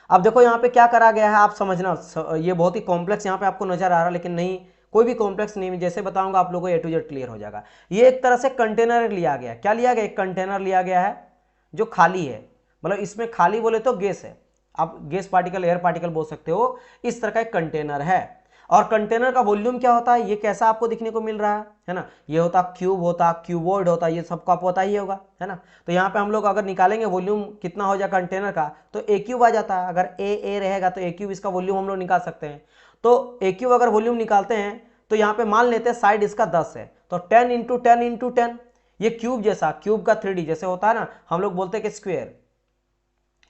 अब देखो यहाँ पे क्या करा गया है, आप समझना, ये बहुत ही कॉम्प्लेक्स यहाँ पे आपको नजर आ रहा है, लेकिन नहीं, कोई भी कॉम्प्लेक्स नहीं, जैसे बताऊंगा आप लोगों को A to Z क्लियर हो जाएगा। ये एक तरह से कंटेनर लिया गया, क्या लिया गया, एक कंटेनर लिया गया है जो खाली है, मतलब इसमें खाली बोले तो गैस है, आप गैस पार्टिकल एयर पार्टिकल बोल सकते हो, इस तरह का एक कंटेनर है। और कंटेनर का वॉल्यूम क्या होता है, ये कैसा आपको दिखने को मिल रहा है ना, ये होता क्यूब होता, क्यूबॉइड होता, ये सबको आपको पता ही होगा, है ना। तो यहाँ पे हम लोग अगर निकालेंगे वॉल्यूम कितना हो जाएगा कंटेनर का, तो ए क्यूब आ जाता है। अगर ए रहेगा तो ए क्यूब इसका वॉल्यूम हम लोग निकाल सकते हैं। तो ए क्यूब अगर वॉल्यूम निकालते हैं तो यहाँ पे मान लेते हैं साइड इसका 10 है, तो 10 इंटू 10 इंटू 10, ये क्यूब जैसा, क्यूब का 3D जैसे होता है ना, हम लोग बोलते हैं कि स्क्वायर,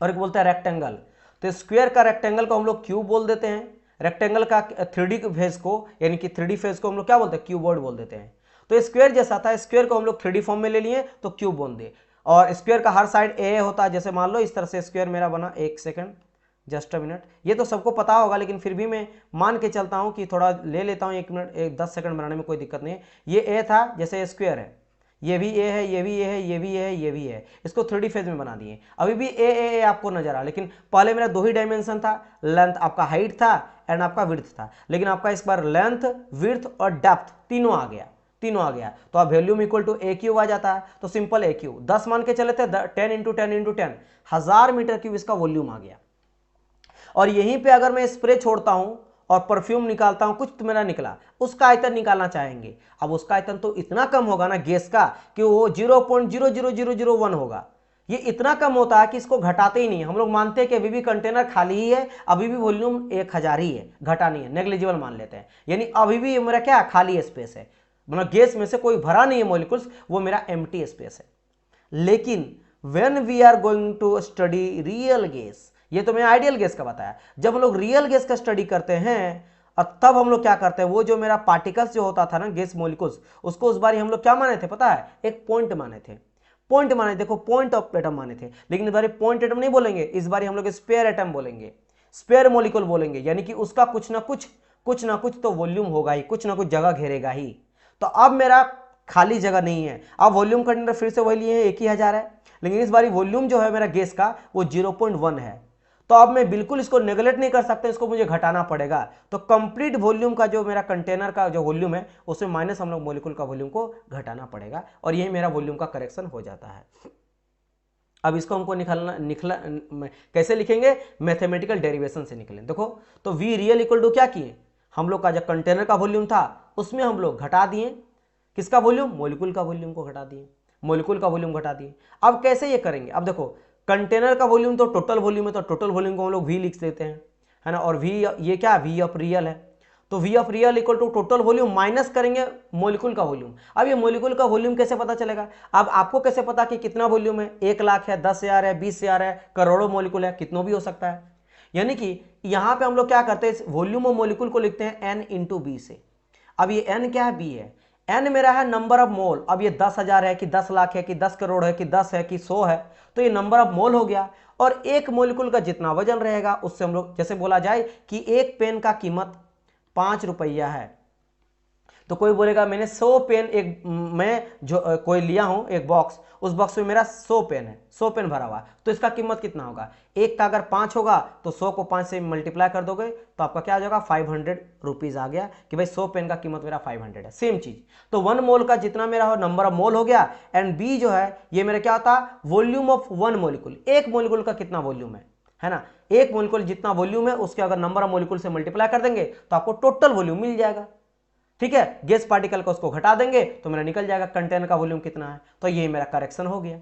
और एक बोलते हैं रेक्टेंगल। तो स्क्वायर का रेक्टेंगल को हम लोग क्यूब बोल देते हैं, रेक्टेंगल का 3D फेस को यानी कि 3D फेस को हम लोग क्या बोलते हैं, क्यूबॉइड बोल देते हैं। तो स्क्वायर जैसा था, स्क्वायर को हम लोग 3D फॉर्म में ले लिए तो क्यूब बोल दिए। और स्क्वायर का हर साइड ए होता है, जैसे मान लो इस तरह से स्क्वायर मेरा बना, एक सेकंड जस्ट अ मिनट, ये तो सबको पता होगा लेकिन फिर भी मैं मान के चलता हूं कि थोड़ा ले लेता हूं, 1 मिनट 10 सेकंड बनाने में कोई दिक्कत नहीं है। ये ए था, जैसे स्क्वायर है, ये भी ए है, ये भी ए है, ये भी ए है, ये भी है, इसको 3D फेज में बना दिए। अभी भी ए आपको नजर आ, लेकिन पहले मेरा 2 ही डायमेंशन था, लेंथ आपका हाइट था एंड आपका विड्थ था, लेकिन आपका इस बार लेंथ, विड्थ और डेप्थ तीनों आ गया, तीनों आ गया। तो अब volume equal to a cube आ जाता है। तो सिंपल ए क्यूब 10 मान के चले थे, 10 इंटू 10 इंटू 10, 1000 मीटर क्यूब इसका वॉल्यूम आ गया। और यहीं पे अगर मैं स्प्रे छोड़ता हूं और परफ्यूम निकालता हूं, कुछ तो मेरा निकला, उसका आयतन निकालना चाहेंगे। अब उसका आयतन तो इतना कम होगा ना गैस का कि वो 0.00001 होगा। ये इतना कम होता है कि इसको घटाते ही नहीं। हम लोग मानते हैं कि अभी भी कंटेनर खाली ही है, अभी भी वॉल्यूम 1000 ही है, घटा नहीं है, नेग्लिजिबल मान लेते हैं, यानी अभी भी मेरा क्या खाली स्पेस है, मतलब गैस में से कोई भरा नहीं है मॉलिक्यूल्स, वो मेरा एम्प्टी स्पेस है। लेकिन when we are going to study real gas, ये तो मैंने आइडियल गैस का बताया, जब हम लोग रियल गैस का स्टडी करते हैं और तब हम लोग क्या करते हैं, वो जो मेरा पार्टिकल्स जो होता था ना गैस मॉलिक्यूल्स, उसको उस बार हम लोग क्या माने थे पता है, एक पॉइंट माने थे, पॉइंट माने, देखो पॉइंट ऑफ एटम माने थे। लेकिन इस बार पॉइंट एटम नहीं बोलेंगे, इस बार हम लोग स्पेयर एटम बोलेंगे, स्पेयर मॉलिक्यूल बोलेंगे, यानी कि उसका कुछ ना कुछ तो वॉल्यूम होगा ही, कुछ ना कुछ जगह घेरेगा ही। तो अब मेरा खाली जगह नहीं है, अब वॉल्यूम कंटेनर फिर से वही लिए 1000 है, लेकिन इस बार वॉल्यूम जो है मेरा गैस का वो 0.1 है। तो अब मैं बिल्कुल इसको नेगलेक्ट नहीं कर सकता, इसको मुझे घटाना पड़ेगा। तो कंप्लीट वॉल्यूम का जो मेरा कंटेनर का जो वॉल्यूम है उसमें माइनस हम लोग मॉलिक्यूल का वॉल्यूम को घटाना पड़ेगा, और यही मेरा वॉल्यूम का करेक्शन हो जाता है। अब इसको हमको निकला कैसे लिखेंगे, मैथमेटिकल डेरिवेशन से निकलें। देखो तो वी रियल इक्वल टू क्या किए, हम लोग का जो कंटेनर का वॉल्यूम था उसमें हम लोग घटा दिए, किसका वॉल्यूम, मॉलिक्यूल का वॉल्यूम को घटा दिए, मॉलिक्यूल का वॉल्यूम घटा दिए। अब कैसे ये करेंगे, अब देखो कंटेनर का वॉल्यूम तो टोटल वॉल्यूम है, तो टोटल वॉल्यूम को हम लोग वी लिख देते हैं, है ना, और वी ये क्या, वी ऑफ रियल है, तो V of real equal to total volume minus करेंगे मॉलिक्यूल का वॉल्यूम। अब ये मॉलिक्यूल का वॉल्यूम कैसे पता चलेगा, अब आपको कैसे पता कि कितना वॉल्यूम है, 1 लाख है, 10,000 है, 20,000 है, करोड़ों मॉलिक्यूल है, कितनों भी हो सकता है। यानी कि यहाँ पे हम लोग क्या करते हैं, इस वॉल्यूम ऑफ मॉलिक्यूल को लिखते हैं n इंटू बी से। अब ये n क्या है, b है, n मेरा है नंबर ऑफ मोल। अब ये 10,000 है कि 10 लाख है कि 10 करोड़ है कि 10 है कि 100 है, तो ये नंबर ऑफ मोल हो गया। और एक मॉलिक्यूल का जितना वजन रहेगा उससे हम लोग, जैसे बोला जाए कि एक पेन का कीमत 5 रुपया है, तो कोई बोलेगा मैंने 100 पेन, एक मैं जो कोई लिया हूं एक बॉक्स, उस बॉक्स में मेरा 100 पेन है, 100 पेन भरा हुआ, तो इसका कीमत कितना होगा, एक का अगर 5 होगा तो 100 को 5 से मल्टीप्लाई कर दोगे तो आपका क्या आ जाएगा, 500 रुपीज आ गया कि भाई 100 पेन का कीमत मेरा 500 है। सेम चीज, तो 1 मोल का जितना मेरा हो नंबर ऑफ मोल हो गया, एंड बी जो है ये मेरा क्या होता है, वॉल्यूम ऑफ 1 मॉलिक्यूल, एक मॉलिक्यूल का कितना वॉल्यूम है ना, एक मॉलिक्यूल जितना वॉल्यूम है उसके अगर नंबर ऑफ मॉलिक्यूल से मल्टीप्लाई कर देंगे तो आपको टोटल वॉल्यूम मिल जाएगा। ठीक है, गैस पार्टिकल को उसको घटा देंगे तो मेरा निकल जाएगा कंटेनर का वॉल्यूम कितना है। तो ये मेरा करेक्शन हो गया,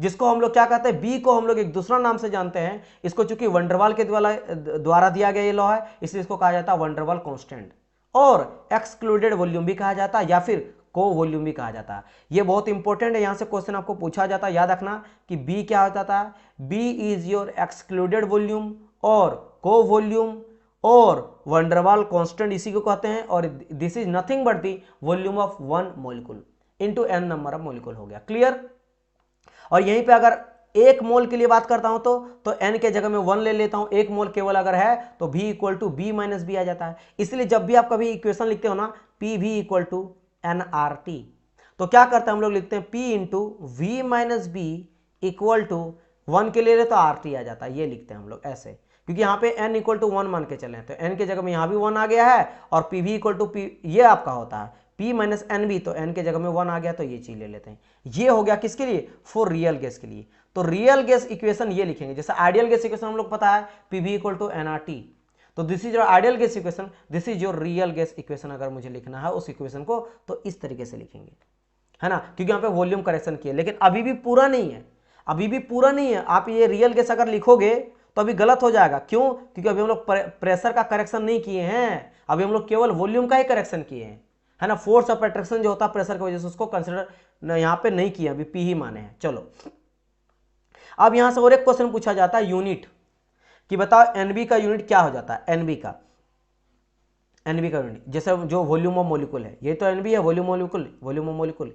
जिसको हम लोग क्या कहते हैं, बी को हम लोग एक दूसरा नाम से जानते हैं। इसको चूंकि वंडरवाल के द्वारा दिया गया ये लॉ है, इसलिए इसको कहा जाता है वंडरवाल कांस्टेंट, और एक्सक्लूडेड वॉल्यूम भी कहा जाता है या फिर को वॉल्यूम भी कहा जाता है। ये बहुत इंपॉर्टेंट है, यहां से क्वेश्चन आपको पूछा जाता है, याद रखना कि बी क्या होता था, B is your excluded volume और को वॉल्यूम और वंडरवाल कांस्टेंट इसी को कहते हैं, और this is nothing but the volume of 1 molecule into n number of molecule. हो गया क्लियर। और यहीं पे अगर 1 मोल के लिए बात करता हूं तो n के जगह में 1 ले लेता हूं, 1 मोल केवल अगर है तो v equal to B minus B आ जाता है। इसलिए जब भी आप कभी इक्वेशन लिखते हो ना, P V equal to nRT, तो क्या करते हैं हम लोग लिखते हैं p into V minus B equal to 1 के लिए तो RT आ जाता है, ये लिखते हैं हम लोग ऐसे क्योंकि यहाँ पे n इक्वल टू 1 मान के चले तो n के जगह में यहाँ भी 1 आ गया है और P V equal to P, ये आपका होता है p माइनस एन बी, तो n के जगह में 1 आ गया, तो ये चीज ले लेते हैं। ये हो गया किसके लिए, फॉर रियल गैस के लिए। तो रियल गैस इक्वेशन ये लिखेंगे, जैसे आइडियल गैस इक्वेशन हम लोग पता है P V equal to N R T, तो this is your ideal gas equation, this is your real gas equation. अगर मुझे लिखना है उस इक्वेशन को तो इस तरीके से लिखेंगे, है ना, क्योंकि यहाँ पे वॉल्यूम करेक्शन किया, लेकिन अभी भी पूरा नहीं है, अभी भी पूरा नहीं है। आप ये रियल गैस अगर लिखोगे तो अभी गलत हो जाएगा, क्यों, क्योंकि अभी हम लोग प्रेशर का करेक्शन नहीं किए हैं, अभी हम लोग केवल वॉल्यूम का ही करेक्शन किए हैं, है ना। फोर्स ऑफ अट्रैक्शन जो होता है प्रेशर की वजह से उसको कंसिडर यहाँ पे नहीं किया, अभी पी ही माने हैं। चलो अब यहां से और एक क्वेश्चन पूछा जाता है यूनिट, कि बताओ एनबी का यूनिट क्या हो जाता है, एनबी का यूनिट, जैसे जो वॉल्यूम ऑफ मॉलिक्यूल है, ये तो एनबी है, वॉल्यूम ऑफ मॉलिक्यूल,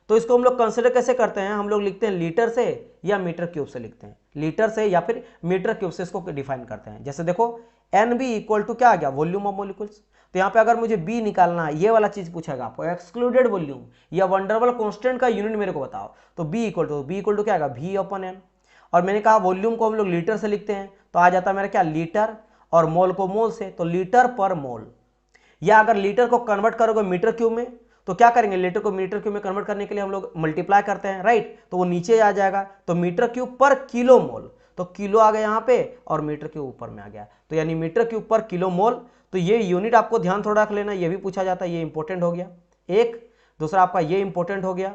तो इसको हम लोग कंसिडर कैसे करते हैं, हम लोग लिखते हैं लीटर से या मीटर क्यूब से लिखते हैं, लीटर से या फिर मीटर क्यूब से इसको डिफाइन करते हैं। जैसे देखो एन बी इक्वल टू क्या आ गया, वॉल्यूम ऑफ मॉलिक्यूल्स, तो यहाँ पे अगर मुझे बी निकालना है, ये वाला चीज पूछेगा आपको, एक्सक्लूडेड वॉल्यूम या वंडरबल कांस्टेंट का यूनिट मेरे को बताओ, तो बी इक्वल टू क्या आएगा, वी अपॉन एन। और मैंने कहा वॉल्यूम को हम लोग लीटर से लिखते हैं, तो आ जाता है मेरा क्या, लीटर, और मोल को मोल से, तो लीटर पर मोल। या अगर लीटर को कन्वर्ट करोगे मीटर क्यूब में, तो क्या करेंगे, लीटर को मीटर क्यूब में कन्वर्ट करने के लिए हम लोग मल्टीप्लाई करते हैं, राइट, तो वो नीचे आ जाएगा, तो मीटर क्यूब पर किलो मोल, तो किलो आ गया यहाँ पे और मीटर क्यूब ऊपर में आ गया, तो यानी मीटर क्यूब पर किलो मोल। तो ये यूनिट आपको ध्यान थोड़ा रख लेना, ये भी पूछा जाता है, ये इंपॉर्टेंट हो गया एक, दूसरा आपका ये इंपॉर्टेंट हो गया,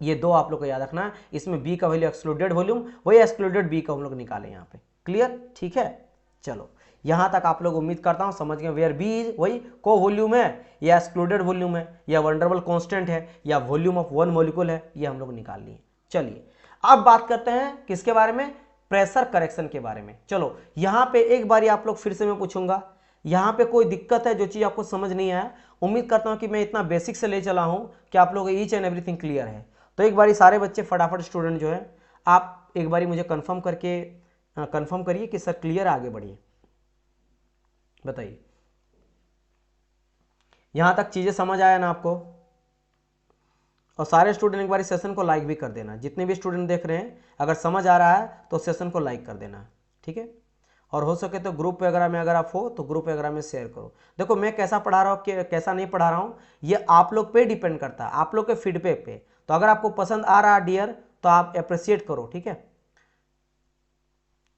ये दो आप लोग को याद रखना है। इसमें बी का वैल्यू एक्सक्लूडेड वॉल्यूम, वही एक्सक्लूडेड बी का हम लोग निकाले यहाँ पे, क्लियर, ठीक है। चलो यहां तक आप लोग उम्मीद करता हूं समझ गए, वेयर बी इज वही को वॉल्यूम है या एक्सक्लूडेड वॉल्यूम है या वंडरबल कांस्टेंट है या वॉल्यूम ऑफ वन मॉलिक्यूल है, ये हम लोग निकाल लिए। चलिए अब बात करते हैं किसके बारे में, प्रेशर करेक्शन के बारे में। चलो यहां पे एक बारी आप लोग फिर से मैं पूछूंगा, यहां पे कोई दिक्कत है जो चीज आपको समझ नहीं आया, उम्मीद करता हूं कि मैं इतना बेसिक से ले चला हूं कि आप लोग ईच एंड एवरीथिंग क्लियर है। तो एक बारी सारे बच्चे फटाफट स्टूडेंट जो है आप एक बारी मुझे कंफर्म करिए कि सर क्लियर, आगे बढ़िए, बताइए यहां तक चीजें समझ आया ना आपको। और सारे स्टूडेंट एक बार इस सेशन को लाइक भी कर देना, जितने भी स्टूडेंट देख रहे हैं अगर समझ आ रहा है तो सेशन को लाइक कर देना, ठीक है। और हो सके तो ग्रुप वगैरह में अगर आप हो तो ग्रुप वगैरह में शेयर करो। देखो मैं कैसा पढ़ा रहा हूँ कैसा नहीं पढ़ा रहा हूँ ये आप लोग पे डिपेंड करता है, आप लोग के फीडबैक पे। तो अगर आपको पसंद आ रहा है डियर तो आप अप्रिशिएट करो, ठीक है,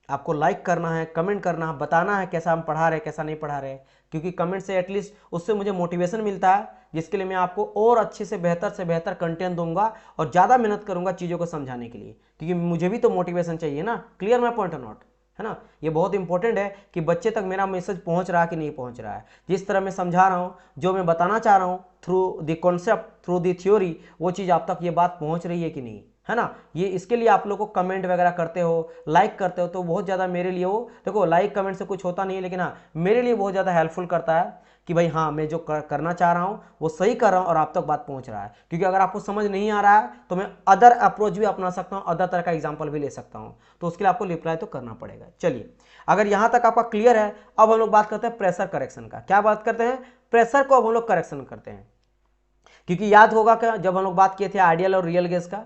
आपको लाइक करना है, कमेंट करना है, बताना है कैसा हम पढ़ा रहे कैसा नहीं पढ़ा रहे, क्योंकि कमेंट से एटलीस्ट उससे मुझे मोटिवेशन मिलता है, जिसके लिए मैं आपको और अच्छे से बेहतर कंटेंट दूंगा और ज़्यादा मेहनत करूंगा चीज़ों को समझाने के लिए, क्योंकि मुझे भी तो मोटिवेशन चाहिए ना। क्लियर माई पॉइंट और नॉट, है ना। ये बहुत इंपॉर्टेंट है कि बच्चे तक मेरा मैसेज पहुंच रहा है कि नहीं पहुंच रहा है, जिस तरह मैं समझा रहा हूँ, जो मैं बताना चाह रहा हूँ through the concept, through the theory, वो चीज़ आप तक ये बात पहुंच रही है कि नहीं, है ना। ये इसके लिए आप लोग को कमेंट वगैरह करते हो, लाइक करते हो, तो बहुत ज़्यादा मेरे लिए वो, देखो लाइक कमेंट से कुछ होता नहीं है, लेकिन हाँ मेरे लिए बहुत ज़्यादा हेल्पफुल करता है कि भाई हाँ मैं जो करना चाह रहा हूँ वो सही कर रहा हूँ और आप तक बात पहुँच रहा है। क्योंकि अगर आपको समझ नहीं आ रहा है तो मैं अदर अप्रोच भी अपना सकता हूँ, अदर तरह का एग्जाम्पल भी ले सकता हूँ, तो उसके लिए आपको रिप्लाई तो करना पड़ेगा। चलिए अगर यहाँ तक आपका क्लियर है, अब हम लोग बात करते हैं प्रेशर करेक्शन का। क्या बात करते हैं, प्रेशर को अब हम लोग करेक्शन करते हैं। क्योंकि याद होगा क्या जब हम लोग बात किए थे आइडियल और रियल गैस का,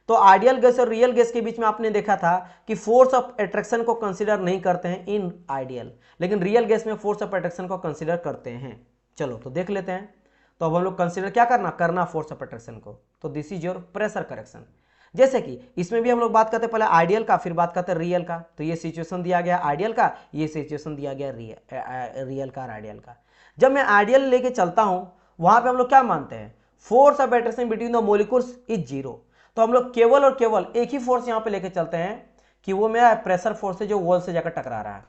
तो आइडियल गैस और रियल गैस के बीच में आपने देखा था कि फोर्स ऑफ अट्रैक्शन को कंसीडर नहीं करते हैं इन आइडियल, लेकिन रियल गैस में फोर्स ऑफ अट्रैक्शन को कंसीडर करते हैं। चलो तो देख लेते हैं। तो अब हम लोग कंसीडर क्या करना फोर्स ऑफ अट्रैक्शन को, तो this is your pressure correction. जैसे कि इसमें भी हम लोग बात करते हैं पहले आइडियल का, फिर बात करते हैं रियल का। तो ये सिचुएशन दिया गया आइडियल का, ये सिचुएशन दिया गया रियल का और आइडियल का। जब मैं आइडियल लेके चलता हूं वहां पे हम लोग क्या मानते हैं, force of attraction between the molecules is zero. तो हम लोग केवल और केवल एक ही फोर्स यहां पे लेके चलते हैं कि वो मेरा प्रेशर फोर्स है जो वॉल से जाकर टकरा रहा है,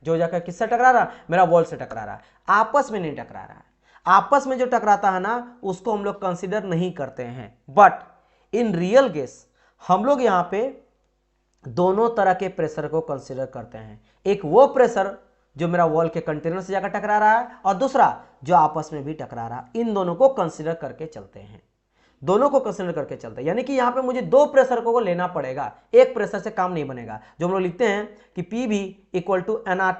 जो जाकर किससे टकरा रहा है, मेरा वॉल से टकरा रहा है, आपस में नहीं टकरा रहा है। आपस में जो टकराता है ना उसको हम लोग कंसीडर नहीं करते हैं। बट इन रियल गैस हम लोग यहां पे दोनों तरह के प्रेशर को कंसीडर करते हैं। एक वो प्रेशर जो मेरा वॉल के कंटेनर से जाकर टकरा रहा है, और दूसरा जो आपस में भी टकरा रहा है। इन दोनों को कंसीडर करके चलते हैं, दोनों को कंसीडर करके चलते हैं। यानी कि यहां पे मुझे दो प्रेशर को लेना पड़ेगा, एक प्रेशर से काम नहीं बनेगा। जो हम लोग लिखते हैं कि P V equal to N R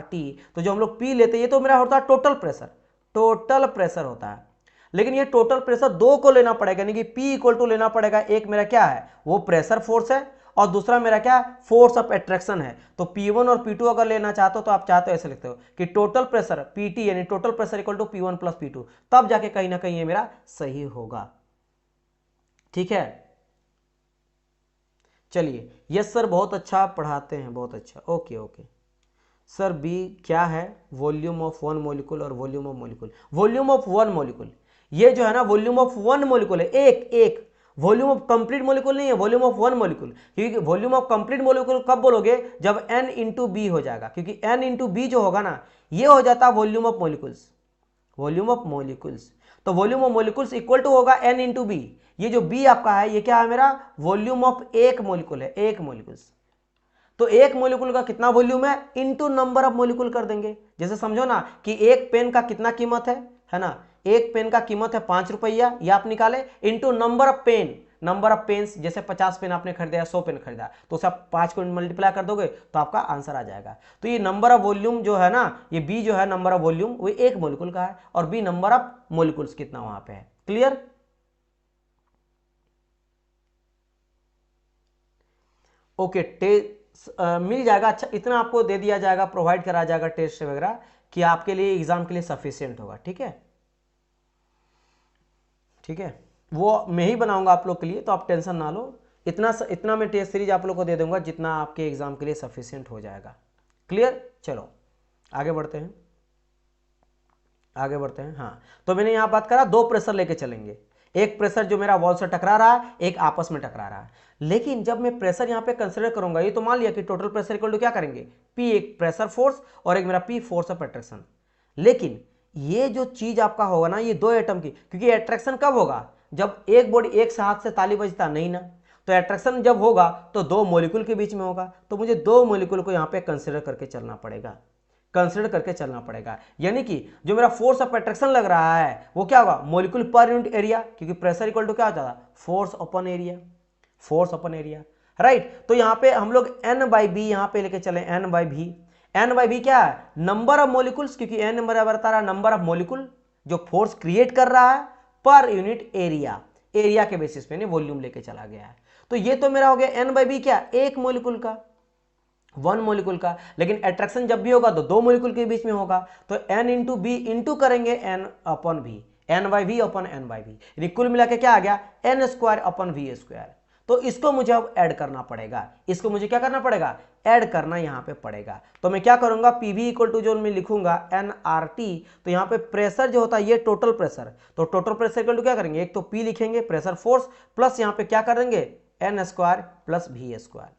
T, तो जो हम लोग पी लेते हैं ये तो मेरा होता है टोटल प्रेशर होता है। लेकिन ये टोटल प्रेशर दो को लेना पड़ेगा, यानी कि P इक्वल टू लेना पड़ेगा। एक मेरा क्या है, वो प्रेशर फोर्स है, और दूसरा मेरा क्या फोर्स ऑफ एट्रैक्शन है। तो P1 और P2 अगर लेना चाहते हो तो आप चाहते हो ऐसे लिखते हो कि टोटल प्रेशर PT यानी total pressure equal to P1 plus P2, तब जाके कहीं ना कहीं ये मेरा सही होगा। ठीक है, चलिए। यस सर, बहुत अच्छा पढ़ाते हैं, बहुत अच्छा। Okay okay sir. बी क्या है? वॉल्यूम ऑफ वन मॉलिक्यूल और volume of molecule. Volume of one molecule ये जो है ना वॉल्यूम ऑफ वन मॉलिक्यूल है, एक वॉल्यूम ऑफ कंप्लीट मॉलिक्यूल नहीं है, वॉल्यूम ऑफ वन मॉलिक्यूल। क्योंकि वॉल्यूम ऑफ कंप्लीट मॉलिक्यूल कब बोलोगे? जब n इंटू बी हो जाएगा, क्योंकि n इंटू बी जो होगा ना ये हो जाता है volume of molecules, volume of molecules. तो volume of molecules equal to होगा n इंटू बी। ये जो b आपका है ये क्या है मेरा? वॉल्यूम ऑफ एक मॉलिक्यूल है, एक मॉलिक्यूल्स। तो एक मॉलिक्यूल का कितना वॉल्यूम है इनटू नंबर ऑफ मॉलिक्यूल कर देंगे। जैसे समझो ना कि एक पेन का कितना कीमत है ना, एक पेन का कीमत है 5 रुपया, ये आप निकाले into number of pen, number of pens. जैसे 50 पेन आपने खरीदा, 100 पेन खरीदा, तो उसे आप 5 को मल्टीप्लाई कर दोगे तो आपका आंसर आ जाएगा। तो ये नंबर ऑफ वॉल्यूम जो है ना, ये बी जो है नंबर ऑफ वॉल्यूम वो एक मॉलिक्यूल का है, और बी नंबर ऑफ मॉलिक्यूल्स कितना वहां पे है। क्लियर? ओके, मिल जाएगा। अच्छा, इतना आपको दे दिया जाएगा, प्रोवाइड करा जाएगा टेस्ट वगैरह, कि आपके लिए एग्जाम के लिए सफिशिएंट होगा। ठीक है, ठीक है, वो मैं ही बनाऊंगा आप लोग के लिए, तो आप टेंशन ना लो। इतना मैं टेस्ट सीरीज आप लोग को दे दूंगा जितना आपके एग्जाम के लिए सफिशिएंट हो जाएगा। क्लियर? चलो आगे बढ़ते हैं, आगे बढ़ते हैं। हाँ, तो मैंने यहां बात करा दो प्रेशर लेके चलेंगे, एक प्रेशर जो मेरा वॉल से टकरा रहा है, एक आपस में टकरा रहा है। लेकिन जब मैं प्रेशर यहां पे कंसीडर करूंगा, ये तो मान लिया कि टोटल प्रेशर इक्वल टू क्या करेंगे, P एक प्रेशर फोर्स और एक मेरा P फोर्स ऑफ अट्रैक्शन। लेकिन ये जो चीज आपका होगा ना, ये दो एटम की, क्योंकि अट्रैक्शन कब होगा? जब एक बॉडी एक साथ से ताली बजता नहीं ना, तो अट्रैक्शन जब होगा तो दो मॉलिक्यूल के बीच में होगा। तो मुझे दो मॉलिक्यूल को यहां पे कंसीडर करके चलना पड़ेगा, कंसीडर करके चलना पड़ेगा। यानी कि जो मेरा फोर्स ऑफ अट्रैक्शन लग रहा है वो क्या होगा? मॉलिक्यूल पर यूनिट एरिया, क्योंकि प्रेशर इक्वल टू क्या होता था? Force upon area, force upon area, right. तो यहां पे हम लोग n बाई बी यहां पे लेके चले, n बाई भी। n बाई बी क्या है? नंबर ऑफ मॉलिक्यूल्स, क्योंकि n बराबर बता रहा है नंबर ऑफ मॉलिक्यूल जो फोर्स क्रिएट कर रहा है पर यूनिट एरिया, एरिया के बेसिस पे वॉल्यूम लेके चला गया है। तो ये तो मेरा हो गया n बाई बी क्या? एक मॉलिक्यूल का, वन मॉलिक्यूल का। लेकिन अट्रैक्शन जब भी होगा तो दो मॉलिक्यूल के बीच में होगा, तो n इंटू बी इंटू करेंगे n upon v, n by v upon n by v, यानी कुल मिला के क्या आ गया? n square upon v square. तो इसको मुझे अब ऐड करना पड़ेगा, इसको मुझे क्या करना पड़ेगा? ऐड करना यहां पे पड़ेगा। तो मैं क्या करूंगा? पी वी इक्वल टू जो मैं लिखूंगा nRT, तो यहां पे प्रेशर जो होता है ये टोटल प्रेशर, तो टोटल प्रेशर इक्वल टू क्या करेंगे? एक तो P लिखेंगे प्रेशर फोर्स, प्लस यहां पे क्या कर देंगे? n square plus v square.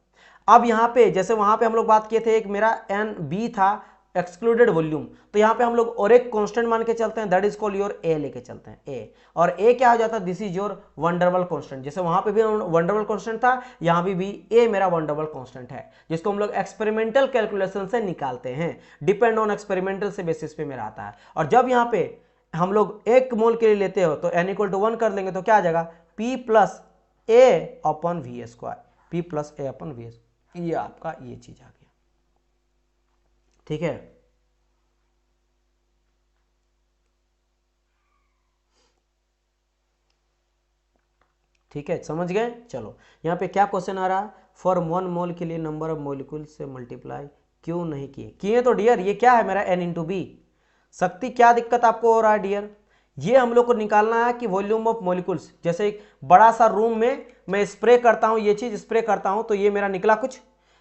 अब यहां पे जैसे वहां पे हम लोग बात किए थे, एक मेरा एन बी था एक्सक्लूडेड वॉल्यूम, तो यहां पे हम लोग और एक कांस्टेंट मान के चलते हैं, दैट इज कॉल्ड योर ए लेके चलते हैं, ए। और ए क्या हो जाता है? This is your वंडरबल constant. जैसे वहां पे भी वंडरबल कांस्टेंट था, यहां भी ए मेरा वंडरबल कांस्टेंट है, जिसको हम लोग एक्सपेरिमेंटल कैलकुलेशन से निकालते हैं, डिपेंड ऑन एक्सपेरिमेंटल से बेसिस पे मेरा आता है। और जब यहाँ पे हम लोग एक मोल के लिए लेते हो तो n इक्वल टू 1 कर देंगे, तो क्या आ जाएगा? P plus a upon v square, P plus a upon v, ये आपका ये चीज आ गया। ठीक है, ठीक है, समझ गए? चलो यहां पे क्या क्वेश्चन आ रहा है? फॉर वन मोल के लिए नंबर ऑफ मॉलिक्यूल से मल्टीप्लाई क्यों नहीं किए तो डियर ये क्या है मेरा? n into b. शक्ति क्या दिक्कत आपको हो रहा है डियर? ये हम लोग को निकालना है कि वॉल्यूम ऑफ मॉलिक्यूल्स, जैसे एक बड़ा सा रूम में मैं स्प्रे करता हूं, ये चीज स्प्रे करता हूं तो ये मेरा निकला कुछ।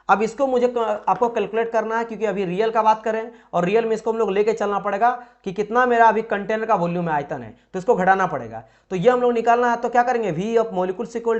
अब इसको मुझे आपको कैलकुलेट करना है, क्योंकि अभी रियल का बात करें और रियल में इसको हम लोग लेके चलना पड़ेगा कि कितना मेरा अभी कंटेनर का वॉल्यूम है, आयतन है, तो इसको घटाना पड़ेगा। तो ये हम लोग निकालना है, तो क्या करेंगे? V of molecules equal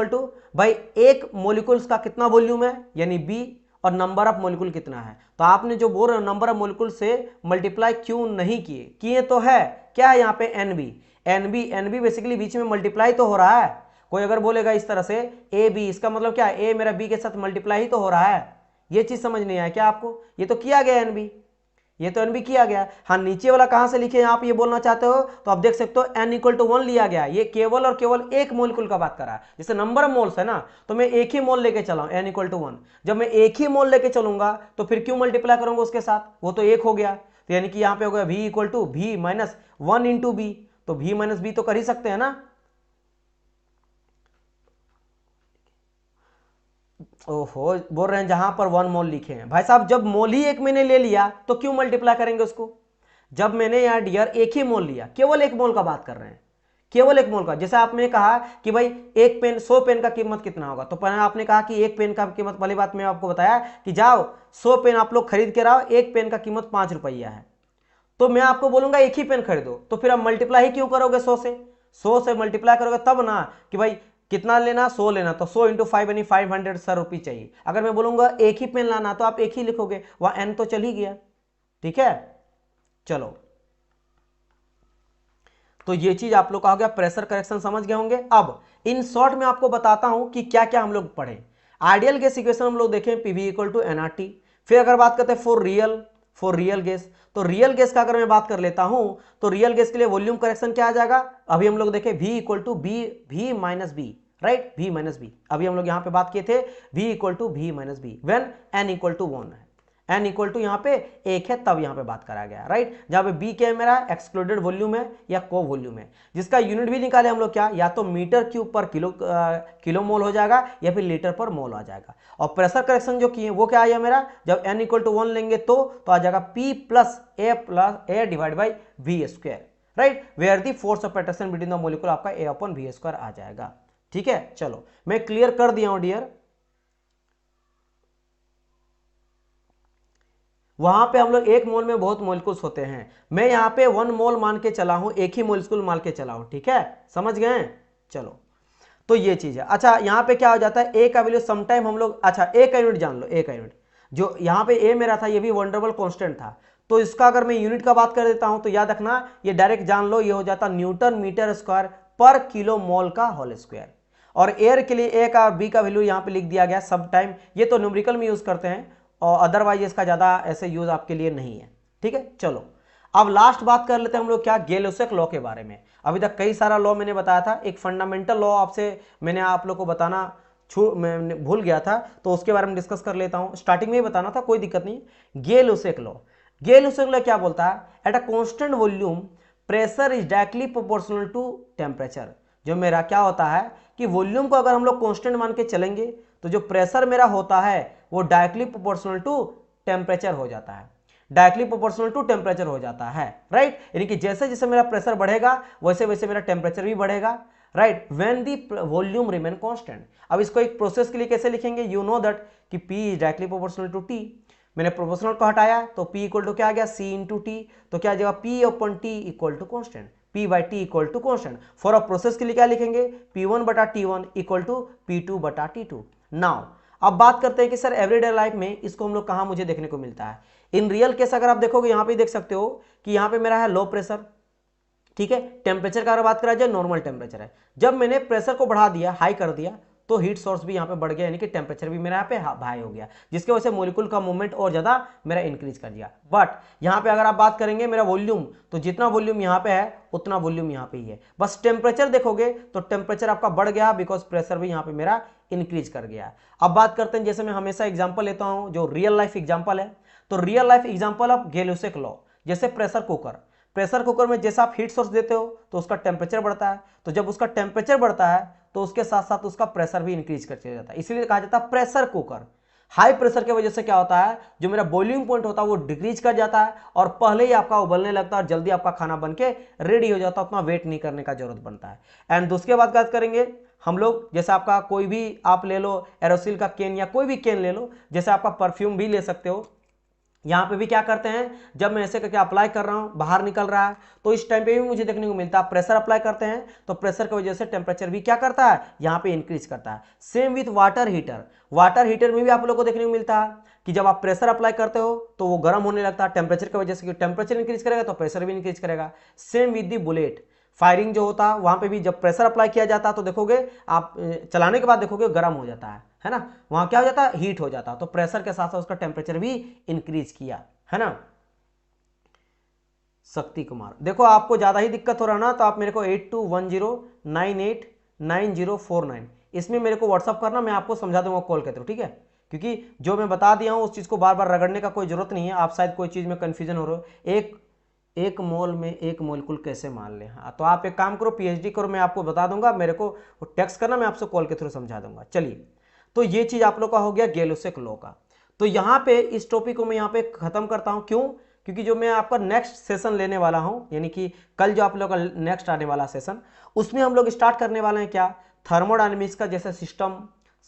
to भाई एक मॉलिक्यूल्स का कितना वॉल्यूम है यानी बी, और नंबर ऑफ मॉलिक्यूल कितना है। तो आपने जो बोल रहे हो नंबर ऑफ मॉलिक्यूल से मल्टीप्लाई क्यों नहीं किए तो है क्या है यहाँ पे? एनबी बेसिकली बीच में मल्टीप्लाई तो हो रहा है। कोई अगर बोलेगा इस तरह से ए बी, इसका मतलब क्या है? ए मेरा बी के साथ मल्टीप्लाई ही तो हो रहा है। ये चीज समझ नहीं आया क्या आपको? ये तो किया गया एनबी, ये तो एनबी किया गया। हाँ, नीचे वाला कहां से लिखे आप ये बोलना चाहते हो तो आप देख सकते हो n इक्वल टू 1 लिया गया, ये केवल और केवल एक मोलिक्यूल का बात कर रहा है। जैसे नंबर ऑफ मोल्स है ना, तो मैं एक ही मोल लेके चला n इक्वल टू 1। जब मैं एक ही मोल लेके चलूंगा तो फिर क्यों मल्टीप्लाई करूंगा उसके साथ? वो तो एक हो गया। तो यानी कि यहां पे हो गया v equal to v minus 1 into b, तो v माइनस बी तो कर ही सकते हैं ना। ओहो, बोल रहे हैं जहां पर 1 मोल लिखे हैं। भाई साहब जब मोल ही एक मैंने ले लिया तो क्यों मल्टीप्लाई करेंगे उसको? जब मैंने यार डियर एक ही मोल लिया, केवल एक मोल का बात कर रहे हैं, केवल एक मोल का। जैसे आपने कहा कि भाई एक पेन, 100 पेन का कीमत कितना होगा, तो पहले आपने कहा कि एक पेन का कीमत, पहली बात मैं आपको बताया कि जाओ 100 पेन आप लोग खरीद के लाओ, एक पेन का कीमत 5 रुपया है, तो मैं आपको बोलूंगा एक ही पेन खरीदो। तो फिर आप मल्टीप्लाई ही क्यों करोगे 100 से? 100 से मल्टीप्लाई करोगे तब ना कि भाई कितना लेना, 100 लेना, तो 100 इंटू 5 यानी 500 सर रुपये चाहिए। अगर मैं बोलूंगा एक ही पेन लाना तो आप एक ही लिखोगे, वहां एन तो चल ही गया। ठीक है, चलो, तो ये चीज आप लोग का हो गया, प्रेशर करेक्शन समझ गए होंगे। अब इन शॉर्ट में आपको बताता हूं कि क्या क्या हम लोग पढ़े। आइडियल गैस इक्वेशन हम लोग देखें, पीवी इक्वल टू एनआरटी। फिर अगर बात करते हैं फॉर रियल गैस, तो रियल गैस का अगर मैं बात कर लेता हूं तो रियल गैस के लिए वॉल्यूम करेक्शन क्या आ जाएगा, अभी हम लोग देखें v equal to v minus b, right, v minus b. अभी हम लोग यहां पे बात किए थे v equal to v minus b when n equal to 1 है, एन इक्वल टू यहाँ पे एक है, तब यहाँ पे बात करा गया, राइट। जहाँ पे बी क्या है मेरा, एक्सक्लूडेड वॉल्यूम है या को वॉल्यूम है, जिसका यूनिट भी निकाले हम लोग क्या, या तो मीटर क्यूब पर किलो मोल हो जाएगा या फिर लीटर पर मोल आ जाएगा। और प्रेशर करेक्शन जो किए वो क्या आया मेरा, जब एन इक्वल टू 1 लेंगे तो आ जाएगा P plus a divide by v square, right, where the force of attraction between the molecule आपका ए अपॉन वी स्क्वायर आ जाएगा। ठीक है, चलो मैं क्लियर कर दिया हूं डियर। वहां पे हम लोग एक मोल में बहुत मोलिक्यूल्स होते हैं, मैं यहां पे 1 मोल मान के चला हूं, एक ही मोलिक्यूल मान के चला हूं। ठीक है, समझ गए? चलो, तो ये चीज है। अच्छा, यहां पे क्या हो जाता है, ए का वैल्यू समटाइम हम लोग, अच्छा ए का यूनिट जान लो, ए का यूनिट जो यहां पे ए मेरा था ये भी वंडरबल कांस्टेंट था, तो इसका अगर मैं यूनिट का बात कर देता हूं तो याद रखना ये डायरेक्ट जान लो, ये हो जाता न्यूटन मीटर स्क्वायर पर किलो मोल का होल स्क्वायर। और एयर के लिए ए का और बी का वैल्यू यहां पे लिख दिया गया सब टाइम, ये तो न्यूमेरिकल में यूज करते हैं और अदरवाइज इसका ज्यादा ऐसे यूज आपके लिए नहीं है। ठीक है, चलो अब लास्ट बात कर लेते हैं हम लोग क्या, गेल-लेसक लॉ के बारे में। अभी तक कई सारा लॉ मैंने बताया था, एक फंडामेंटल लॉ आपसे मैंने आप लोग को बताना मैं भूल गया था, तो उसके बारे में डिस्कस कर लेता हूं। स्टार्टिंग में ही बताना था, कोई दिक्कत नहीं। गेल-लेसक लॉ, गेल-लेसक लॉ क्या बोलता है, at a constant volume pressure is directly proportional to temperature. जो मेरा क्या होता है कि वॉल्यूम को अगर हम लोग कांस्टेंट मान के चलेंगे तो जो प्रेशर मेरा होता है वो डायरेक्टली प्रोपोर्शनल टू टेम्परेचर हो जाता है, डायरेक्टली प्रोपोर्शनल टू टेम्परेचर हो जाता है, राइट। यानी कि जैसे जैसे मेरा प्रेशर बढ़ेगा वैसे वैसे मेरा टेम्परेचर भी बढ़ेगा, right, when the volume remain constant. अब इसको एक प्रोसेस के लिए कैसे लिखेंगे, यू नो दैट कि P is directly proportional to T। मैंने प्रोपोर्शनल को हटाया तो P इक्वल टू क्या आ गया, C इंटू टी, तो क्या आ जाएगा P upon T equal to constant, P by T equal to constant. For a process के लिए क्या लिखेंगे, P1 बटा T1 इक्वल टू P2 बटा T2। नाउ अब बात करते हैं कि सर एवरीडे लाइफ में इसको हम लोग कहां मुझे देखने को मिलता है। इन रियल केस अगर आप देखोगे यहां पे देख सकते हो कि यहां पे मेरा है लो प्रेशर, ठीक है। टेम्परेचर का अगर बात करा जाए नॉर्मल टेम्परेचर है, जब मैंने प्रेशर को बढ़ा दिया, हाई कर दिया, तो हीट सोर्स भी यहाँ पे बढ़ गया, यानी कि टेम्परेचर भी मेरा यहाँ पे हाई हो गया, जिसकी वजह से मॉलिक्यूल का मूवमेंट और ज्यादा मेरा इंक्रीज कर दिया। बट यहाँ पे अगर आप बात करेंगे मेरा वॉल्यूम, तो जितना वॉल्यूम यहाँ पे है उतना वॉल्यूम यहाँ पे ही है, बस टेम्परेचर देखोगे तो टेम्परेचर आपका बढ़ गया बिकॉज प्रेशर भी यहाँ पे मेरा इंक्रीज कर गया। अब बात करते हैं, जैसे मैं हमेशा एग्जाम्पल लेता हूँ जो रियल लाइफ एग्जाम्पल है, तो real life example of Gay Lussac law, जैसे प्रेशर कुकर, प्रेशर कुकर में जैसा आप हीट सोर्स देते हो तो उसका टेम्परेचर बढ़ता है, तो जब उसका टेम्परेचर बढ़ता है तो उसके साथ साथ उसका प्रेशर भी इंक्रीज करते जाता है, इसलिए कहा जाता है प्रेशर कुकर। हाई प्रेशर की वजह से क्या होता है, जो मेरा बॉइलिंग पॉइंट होता है वो डिक्रीज कर जाता है और पहले ही आपका उबलने लगता है और जल्दी आपका खाना बन के रेडी हो जाता है, उतना वेट नहीं करने का जरूरत बनता है। एंड उसके बाद बात करेंगे हम लोग, जैसे आपका कोई भी आप ले लो एरोसिल का कैन या कोई भी कैन ले लो, जैसे आपका परफ्यूम भी ले सकते हो, यहाँ पे भी क्या करते हैं, जब मैं ऐसे करके अप्लाई कर रहा हूँ बाहर निकल रहा है, तो इस टाइम पे भी मुझे देखने को मिलता है प्रेशर अप्लाई करते हैं तो प्रेशर की वजह से टेम्परेचर भी क्या करता है यहाँ पे इंक्रीज करता है। Same with water heater, water heater में भी आप लोगों को देखने को मिलता है कि जब आप प्रेशर अप्लाई करते हो तो वो गर्म होने लगता है टेम्परेचर की वजह से, टेम्परेचर इंक्रीज करेगा तो प्रेशर भी इंक्रीज करेगा। Same with the bullet, firing जो होता है वहां पे भी जब प्रेशर अप्लाई किया जाता है तो देखोगे आप चलाने के बाद देखोगे गर्म हो जाता है ना, वहां क्या हो जाता है हीट हो जाता है, तो प्रेशर के साथ साथ उसका टेम्परेचर भी इंक्रीज किया, है ना। शक्ति कुमार, देखो आपको ज्यादा ही दिक्कत हो रहा ना तो आप मेरे को 8210989049 इसमें मेरे को व्हाट्सअप करना, मैं आपको समझा दूंगा कॉल के थ्रू, ठीक है। क्योंकि जो मैं बता दिया हूं उस चीज को बार बार रगड़ने का कोई जरूरत नहीं है, आप शायद कोई चीज में कंफ्यूजन हो रहा हो, एक मोल में एक मोलिक्यूल कैसे मान लें। हाँ, तो आप एक काम करो, पीएचडी करो, मैं आपको बता दूंगा, मेरे को टेक्स्ट करना, मैं आपसे कॉल के थ्रू समझा दूंगा। चलिए, तो ये चीज आप लोग का हो गया गेलुसेक लॉ का। तो यहाँ पे इस टॉपिक को मैं यहाँ पे खत्म करता हूँ। क्यों? क्योंकि जो मैं आपका नेक्स्ट सेशन लेने वाला हूँ, यानी कि कल जो आप लोग का नेक्स्ट आने वाला सेशन, उसमें हम लोग स्टार्ट करने वाले हैं क्या, थर्मोडायनेमिक्स का, जैसे सिस्टम,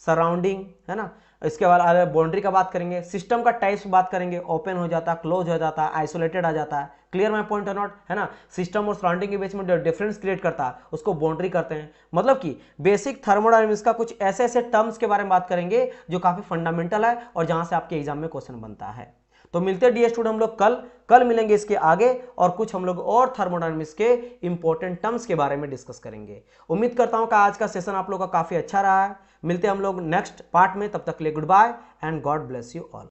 सराउंडिंग, है ना। इसके बाद बाउंड्री का बात करेंगे, सिस्टम का टाइप्स बात करेंगे, ओपन हो जाता है, क्लोज हो जाता है, आइसोलेटेड आ जाता है। क्लियर माय पॉइंट और नॉट, है ना। सिस्टम और सराउंडिंग के बीच में जो डिफरेंस क्रिएट करता है उसको बाउंड्री करते हैं। मतलब कि बेसिक थर्मोडायनेमिक्स का कुछ ऐसे ऐसे टर्म्स के बारे में बात करेंगे जो काफी फंडामेंटल है और जहां से आपके एग्जाम में क्वेश्चन बनता है। तो मिलते हैं डियर स्टूडेंट हम लोग कल मिलेंगे इसके आगे, और कुछ हम लोग और थर्मोडायनेमिक्स के इंपॉर्टेंट टर्म्स के बारे में डिस्कस करेंगे। उम्मीद करता हूं कि आज का सेशन आप लोग का काफी अच्छा रहा है। मिलते हैं हम लोग नेक्स्ट पार्ट में, तब तक के लिए good bye and God bless you all.